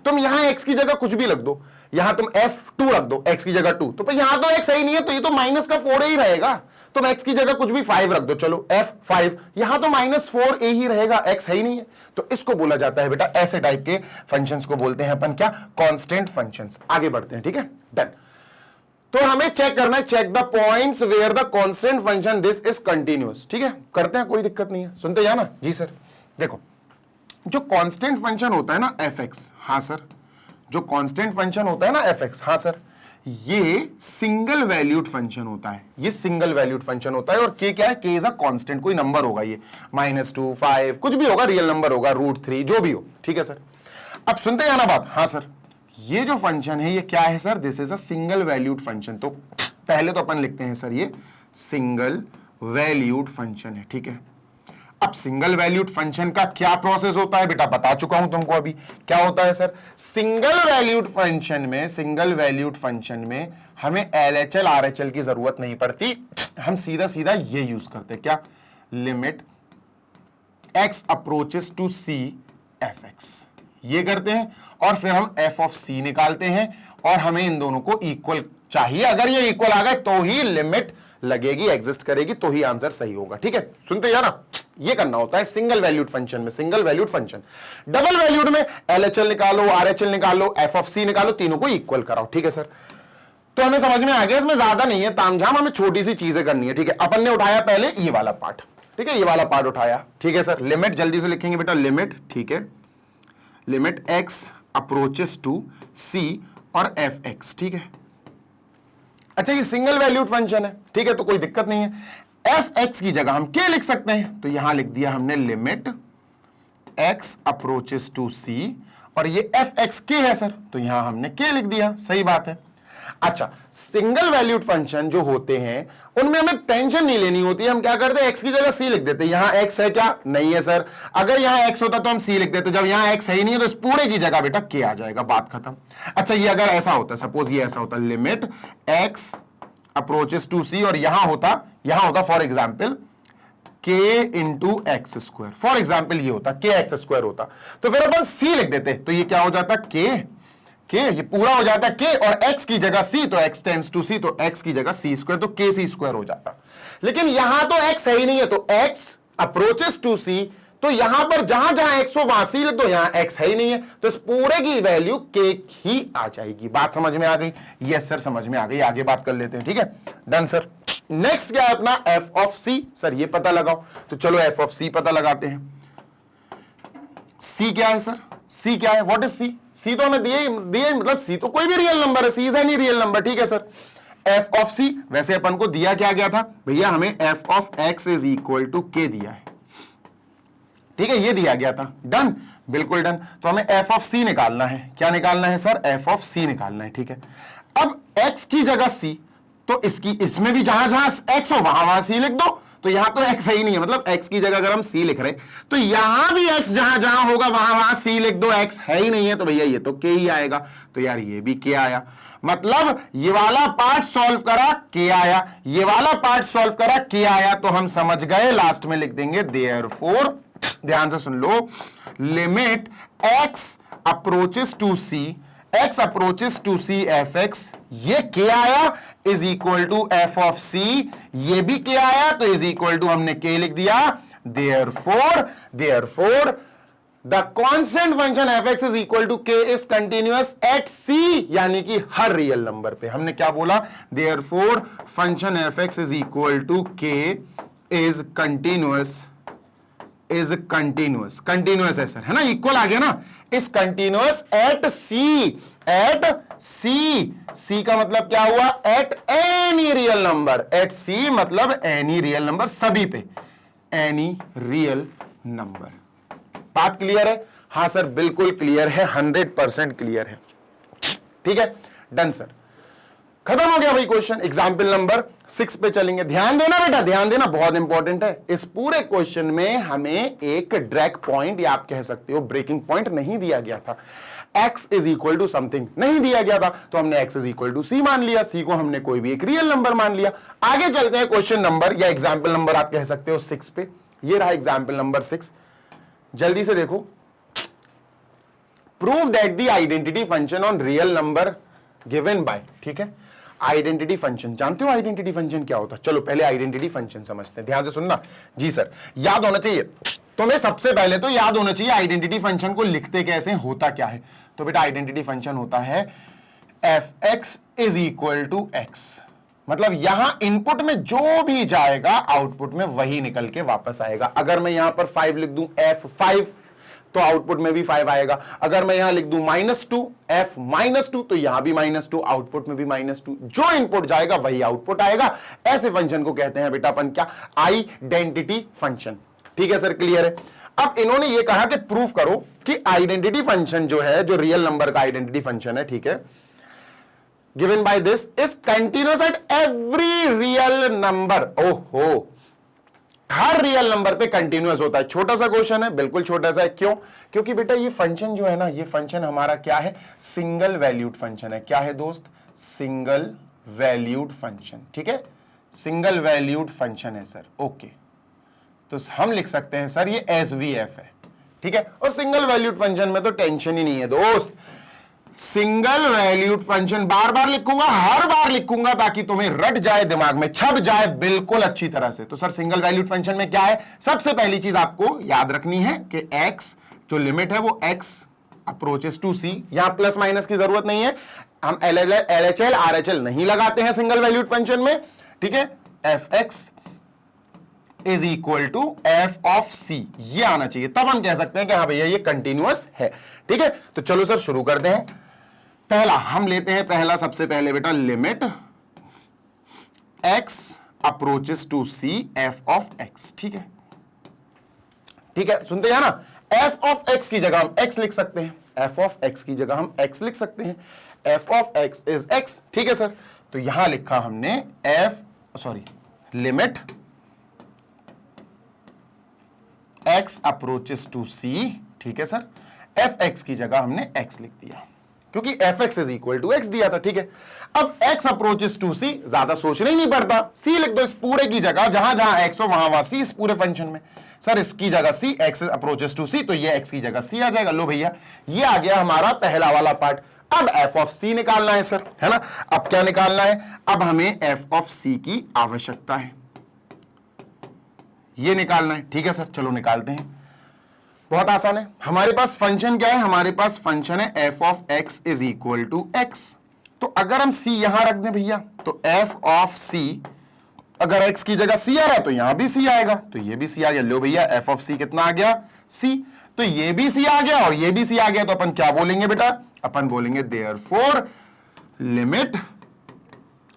तुम यहां x की जगह कुछ भी रख दो, यहां तुम f2 रख दो x की जगह 2, तो यहां तो x है ही नहीं है, तो ये तो माइनस का 4a ही रहेगा। तुम x की जगह कुछ भी 5 रख दो, चलो f5, यहां तो -4a ही रहेगा, x है ही नहीं है। तो इसको बोला जाता है बेटा, ऐसे टाइप के फंक्शंस को बोलते हैं अपन क्या, कांस्टेंट फंक्शंस। आगे बढ़ते हैं, ठीक है, डन। तो हमें चेक करना है, check the points where the constant function this is continuous, ठीक है, करते हैं, कोई दिक्कत नहीं है, सुनते जाना जी सर। देखो जो कांस्टेंट फंक्शन होता है ना fx, हाँ सर, जो कांस्टेंट फंक्शन होता है ना fx, हाँ सर, ये सिंगल वैल्यूड फंक्शन होता है, ये सिंगल वैल्यूड फंक्शन होता है। और k क्या है, k इज अ कांस्टेंट, कोई नंबर होगा, ये -2 5 कुछ भी होगा, रियल नंबर होगा, √3 जो भी हो, ठीक है सर। अब सुनते जाना बात, हाँ सर, ये जो फंक्शन है ये क्या है sir, this is a single valued function. तो पहले तो अपन लिखते हैं सर ये सिंगल वैल्यूड फंक्शन है, ठीक है। अब सिंगल वैल्यूड फंक्शन का क्या प्रोसेस होता है बेटा, बता चुका हूं तुमको अभी, क्या होता है सर, सिंगल वैल्यूड फंक्शन में हमें LHL RHL की जरूरत नहीं पड़ती, हम सीधा सीधा ये यूज करते हैं, क्या, limit x approaches to c fx, ये करते हैं, और फिर हम f ऑफ c निकालते हैं, और हमें इन दोनों को इक्वल चाहिए, अगर ये इक्वल आ गए तो ही लिमिट लगेगी, एग्जिस्ट करेगी, तो ही आंसर सही होगा, ठीक है। सुनते जाना, ये करना होता है सिंगल वैल्यूड फंक्शन में, single valued function. Double valued में LHL निकालो, RHL निकालो, f ऑफ c निकालो, तीनों को इक्वल कराओ, ठीक है सर। तो हमें समझ में आ गया, इसमें ज्यादा नहीं है तामझाम, हमें छोटी सी चीजें करनी है, ठीक है। अपन ने उठाया पहले ये वाला पार्ट, ठीक है, ये वाला पार्ट उठाया, ठीक है सर। लिमिट जल्दी से लिखेंगे बेटा, लिमिट, ठीक है, limit x approaches to c और fx, ठीक है। अच्छा ये सिंगल वैल्यूड फंक्शन है, ठीक है, तो कोई दिक्कत नहीं है। fx की जगह हम k लिख सकते हैं, तो यहां लिख दिया हमने limit x approaches to c, और ये fx k है सर, तो यहां हमने k लिख दिया, सही बात है। अच्छा सिंगल वैल्यूड फंक्शन जो होते हैं उनमें हमें टेंशन नहीं लेनी होती है, हम क्या करते हैं x की जगह c लिख देते हैं। यहां x है क्या, नहीं है सर, अगर यहां x होता तो हम c लिख देते, जब यहां x है ही नहीं है तो इस पूरे की जगह बेटा k आ जाएगा, बात खत्म। अच्छा ये अगर ऐसा होता, सपोज ये ऐसा होता, limit x approaches to c, और यहां होता for example k into x square, for example ये होता k एक्स स्क्वायर होता, तो फिर अपन c लिख देते, तो ये क्या हो जाता k, ये पूरा हो जाता k, और x की जगह c, तो x टेंड्स टू c, तो x की जगह c स्क्वायर, तो k c स्क्वायर हो जाता। लेकिन यहां तो x है ही नहीं है, तो x अप्रोचेस टू c, तो यहां पर जहां जहां x हो वहां c लिख दो, यहां x है ही नहीं है, तो इस पूरे की वैल्यू k ही आ जाएगी। बात समझ में आ गई, यस सर समझ में आ गई, आगे बात कर लेते हैं, ठीक है, डन सर। नेक्स्ट क्या है अपना, f ऑफ c, सर ये पता लगाओ, तो चलो f ऑफ c पता लगाते हैं। c क्या है सर, c क्या है, व्हाट इज c, c तो हमें दिए मतलब c तो कोई भी रियल नंबर है, c is any real number, ठीक है सर। f ऑफ c, वैसे अपन को दिया क्या गया था भैया, हमें f of x is equal to k दिया है, ठीक है, ये दिया गया था, डन, बिल्कुल डन। तो हमें f ऑफ c निकालना है, क्या निकालना है सर, f ऑफ c निकालना है, ठीक है। अब x की जगह c, तो इसमें भी जहां जहां x हो वहां c लिख दो, तो यहां तो x है ही नहीं है, मतलब x की जगह अगर हम c लिख रहे तो यहां भी x जहां जहां होगा वहां c लिख दो, x है ही नहीं है, तो भैया ये तो k ही आएगा, तो यार ये भी k आया, मतलब ये वाला पार्ट सॉल्व करा k आया, ये वाला पार्ट सॉल्व करा k आया, तो हम समझ गए, लास्ट में लिख देंगे देयरफॉर, ध्यान से सुन लो, limit x approaches to c, x approaches to c fx, ये k आया is equal to f of c, ये भी k आया, तो इज इक्वल टू हमने k लिख दिया, therefore the constant function F x is equal to K is continuous at C, यानी कि हर रियल नंबर पे। हमने क्या बोला, therefore function F x is equal to K is continuous, is continuous, continuous है सर, है ना, इक्वल आ गया ना, is continuous at C, at C, C का मतलब क्या हुआ, at any real number, at C मतलब एनी रियल नंबर, सभी पे, एनी रियल नंबर। बात क्लियर है? हां सर बिल्कुल क्लियर है, 100% क्लियर है। ठीक है, डन सर, खत्म हो गया भाई क्वेश्चन। एग्जाम्पल नंबर 6 पे चलेंगे। ध्यान देना बेटा, ध्यान देना, बहुत इंपॉर्टेंट है। इस पूरे क्वेश्चन में हमें एक ड्रैग पॉइंट या आप कह सकते हो ब्रेकिंग पॉइंट नहीं दिया गया था। x is equal to something नहीं दिया गया था, तो हमने x is equal to c मान लिया, सी को हमने कोई भी एक रियल नंबर मान लिया। आगे चलते हैं क्वेश्चन नंबर या एग्जाम्पल नंबर आप कह सकते हो 6 पे। ये रहा एग्जाम्पल नंबर 6, जल्दी से देखो। Prove that the identity function on real number given by, ठीक है, आइडेंटिटी फंक्शन। जानते हो आइडेंटिटी फंक्शन क्या होता है? चलो पहले आइडेंटिटी फंक्शन समझते हैं, ध्यान से सुनना। जी सर, याद होना चाहिए तुम्हें, सबसे पहले तो याद होना चाहिए आइडेंटिटी फंक्शन को लिखते कैसे, होता क्या है। तो बेटा आइडेंटिटी फंक्शन होता है f x is equal to x, मतलब यहां इनपुट में जो भी जाएगा आउटपुट में वही निकल के वापस आएगा। अगर मैं यहां पर 5 लिख दूं F5 तो आउटपुट में भी 5 आएगा। अगर मैं यहां लिख दूं -2 F-2 तो यहां भी -2, आउटपुट में भी -2। जो इनपुट जाएगा वही आउटपुट आएगा। ऐसे फंक्शन को कहते हैं बेटा अपन क्या, आइडेंटिटी फंक्शन। ठीक है सर, क्लियर है। अब इन्होंने ये कहा कि प्रूफ करो कि आइडेंटिटी फंक्शन जो है, जो रियल नंबर का आइडेंटिटी फंक्शन है, ठीक है, given by this is continuous at every real number। ओहो, हर रियल नंबर पे कंटिन्यूअस होता है। छोटा सा क्वेश्चन है, बिल्कुल छोटा सा है। क्यों? क्योंकि बेटा ये फंक्शन जो है ना, ये फंक्शन हमारा क्या है, सिंगल वैल्यूड फंक्शन है। क्या है दोस्त? Single valued function. ठीक है, सिंगल वैल्यूड फंक्शन है सर। ओके, तो हम लिख सकते हैं सर ये SVF है। ठीक है, और सिंगल वैल्यूड फंक्शन में तो टेंशन ही नहीं है दोस्त। सिंगल वैल्यूड फंक्शन बार बार लिखूंगा, हर बार लिखूंगा ताकि तुम्हें रट जाए, दिमाग में छप जाए बिल्कुल अच्छी तरह से। तो सर सिंगल वैल्यूड फंक्शन में क्या है, सबसे पहली चीज आपको याद रखनी है कि x जो लिमिट है वो x अप्रोचेस टू c, यहां प्लस माइनस की जरूरत नहीं है। हम LHL RHL नहीं लगाते हैं सिंगल वैल्यूड फंक्शन में। ठीक है, fx is equal to F of C, ये आना चाहिए, तब हम कह सकते हैं कि हाँ भैया ये कंटिन्यूअस है। ठीक है, तो चलो सर शुरू करते हैं। पहला हम लेते हैं, पहला सबसे पहले बेटा limit x approaches to c f of x। ठीक है, ठीक है, सुनते हैं ना, f ऑफ x की जगह हम x लिख सकते हैं, f ऑफ x की जगह हम x लिख सकते हैं, f of x is x। ठीक है सर, तो यहां लिखा हमने limit x approaches to c। ठीक है सर, fx की जगह हमने x लिख दिया क्योंकि fx is equal to x दिया था। ठीक है, अब x अप्रोचेस टू c, ज्यादा सोचना ही नहीं पड़ता, c लिख दो इस पूरे की जगह, जहां जहां x हो वहां c इस पूरे फंक्शन में। सर इसकी जगह c, x approaches to c, तो ये x की जगह c आ जाएगा। लो भैया, ये आ गया हमारा पहला वाला पार्ट। अब f ऑफ c निकालना है सर, है ना। अब क्या निकालना है, अब हमें f ऑफ c की आवश्यकता है, ये निकालना है। ठीक है सर, चलो निकालते हैं, बहुत आसान है। हमारे पास फंक्शन क्या है, हमारे पास फंक्शन है f of x is equal to x। तो अगर हम c यहां रख दें भैया, तो f ऑफ c, अगर x की जगह c आ रहा है तो यहां भी c आएगा, तो ये भी c आ गया। लो भैया, f ऑफ c कितना आ गया, c, तो ये भी c आ गया और ये भी c आ गया। तो अपन क्या बोलेंगे बेटा, अपन बोलेंगे therefore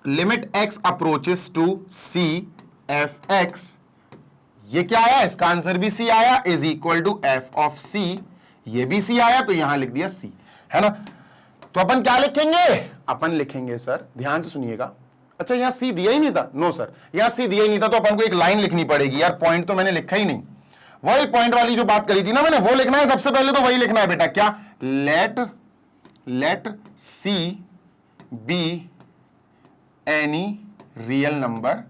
limit x approaches to c f x, ये क्या आया, इसका आंसर भी c आया, is equal to f of c, ये भी c आया, तो यहां लिख दिया c, है ना। तो अपन क्या लिखेंगे, अपन लिखेंगे सर, ध्यान से सुनिएगा। अच्छा यहां c दिया ही नहीं था, नो सर यहां c दिया ही नहीं था, तो अपन को एक लाइन लिखनी पड़ेगी यार, पॉइंट तो मैंने लिखा ही नहीं। वही पॉइंट वाली जो बात करी थी ना मैंने, वो लिखना है सबसे पहले, तो वही लिखना है बेटा। क्या, let c be any real number,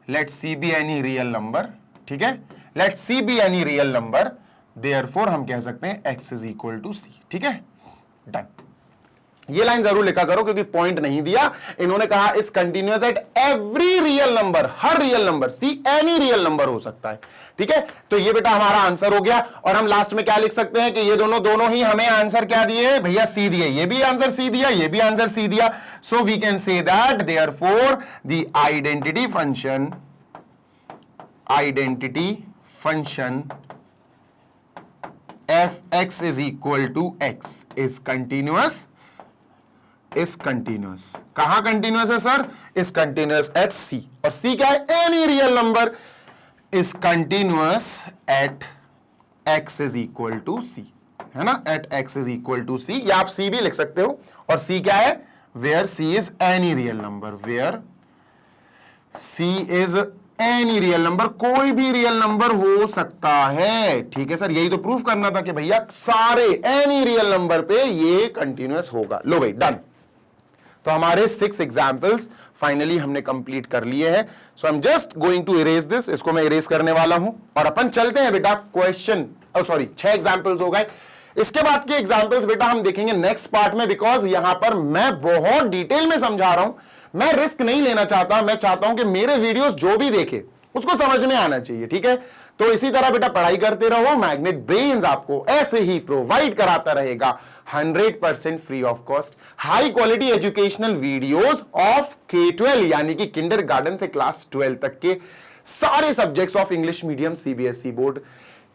let c be any real number. ठीक है, let c be any real number, therefore हम कह सकते हैं x is equal to c। ठीक है, डन। ये लाइन जरूर लिखा करो क्योंकि पॉइंट नहीं दिया। इन्होंने कहा इस continuous at every real number, her real number, see any real number हो सकता है। ठीक है, तो ये बेटा हमारा आंसर हो गया। और हम लास्ट में क्या लिख सकते हैं कि ये दोनों ही हमें आंसर क्या दिए भैया, सी दिए। ये भी आंसर सी दिया, ये भी आंसर सी दिया। So we can say that therefore the identity function f(x) is equal to x is continuous, कहां कंटिन्यूअस है sir? Is continuous at c, और c क्या है? Any real number is continuous at x is equal to c, है ना, at x is equal to c, या आप c भी लिख सकते हो। और c क्या है? Where c is any real number, where c is any real number, कोई भी रियल नंबर हो सकता है। ठीक है सर, यही तो प्रूफ करना था कि भैया सारे एनी रियल नंबर पे ये कंटिन्यूअस होगा। लो भाई डन। तो हमारे 6 एग्जाम्पल्स फाइनली हमने कंप्लीट कर लिए हैं। So I am just going to erase this, इसको मैं इरेज करने वाला हूं और अपन चलते हैं बेटा क्वेश्चन, सॉरी 6 एग्जाम्पल्स हो गए। इसके बाद के एग्जाम्पल्स बेटा हम देखेंगे नेक्स्ट पार्ट में, बिकॉज यहां पर मैं बहुत डिटेल में समझा रहा हूं। मैं रिस्क नहीं लेना चाहता, मैं चाहता हूं कि मेरे वीडियोस जो भी देखे उसको समझ में आना चाहिए। ठीक है, तो इसी तरह बेटा पढ़ाई करते रहो। मैग्नेट ब्रेन्स आपको ऐसे ही प्रोवाइड कराता रहेगा 100% free of cost high quality educational videos of K12 यानी कि किंडरगार्टन से क्लास 12 तक के सारे subjects of English medium CBSE board.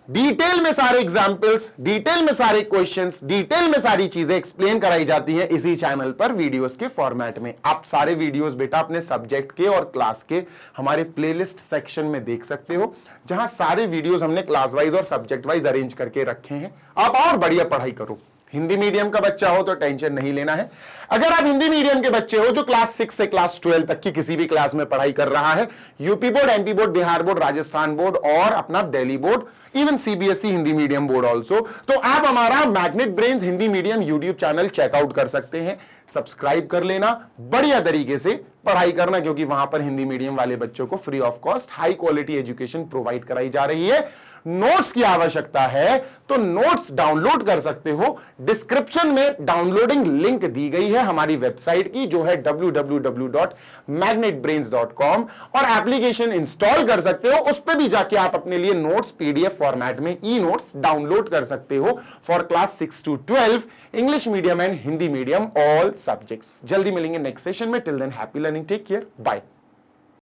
Detail में सारे एग्जाम्पल्स, डिटेल में सारे क्वेश्चंस, डिटेल में सारी चीजें एक्सप्लेन कराई जाती हैं इसी चैनल पर वीडियोस के फॉर्मेट में। आप सारे वीडियोस बेटा अपने सब्जेक्ट के और क्लास के हमारे प्लेलिस्ट सेक्शन में देख सकते हो, जहां सारे वीडियोस हमने क्लास वाइज और सब्जेक्ट वाइज अरेंज करके रखे हैं। आप और बढ़िया पढ़ाई करो। हिंदी मीडियम का बच्चा हो तो टेंशन नहीं लेना है। अगर आप हिंदी मीडियम के बच्चे हो जो क्लास 6 से क्लास 12 तक की किसी भी क्लास में पढ़ाई कर रहा है, UP board, MP board, Bihar board, Rajasthan board और अपना Delhi board, even CBSE Hindi medium board also, तो आप हमारा magnet brains Hindi medium YouTube channel checkout कर सकते हैं। सब्सक्राइब कर लेना, बढ़िया तरीके से पढ़ाई करना, क्योंकि वहां पर हिंदी मीडियम वाले बच्चों को free of cost high quality education provide कराई जा रही है। नोट्स की आवश्यकता है तो नोट्स डाउनलोड कर सकते हो। डिस्क्रिप्शन में डाउनलोडिंग लिंक दी गई है हमारी वेबसाइट की, जो है www.magnetbrains.com, और एप्लीकेशन इंस्टॉल कर सकते हो। उस पे भी जाके आप अपने लिए नोट्स PDF फॉर्मेट में ई नोट्स डाउनलोड कर सकते हो for class 6 to 12 English medium and Hindi medium all subjects. जल्दी मिलेंगे नेक्स्ट सेशन में। Till then happy learning, take care, bye.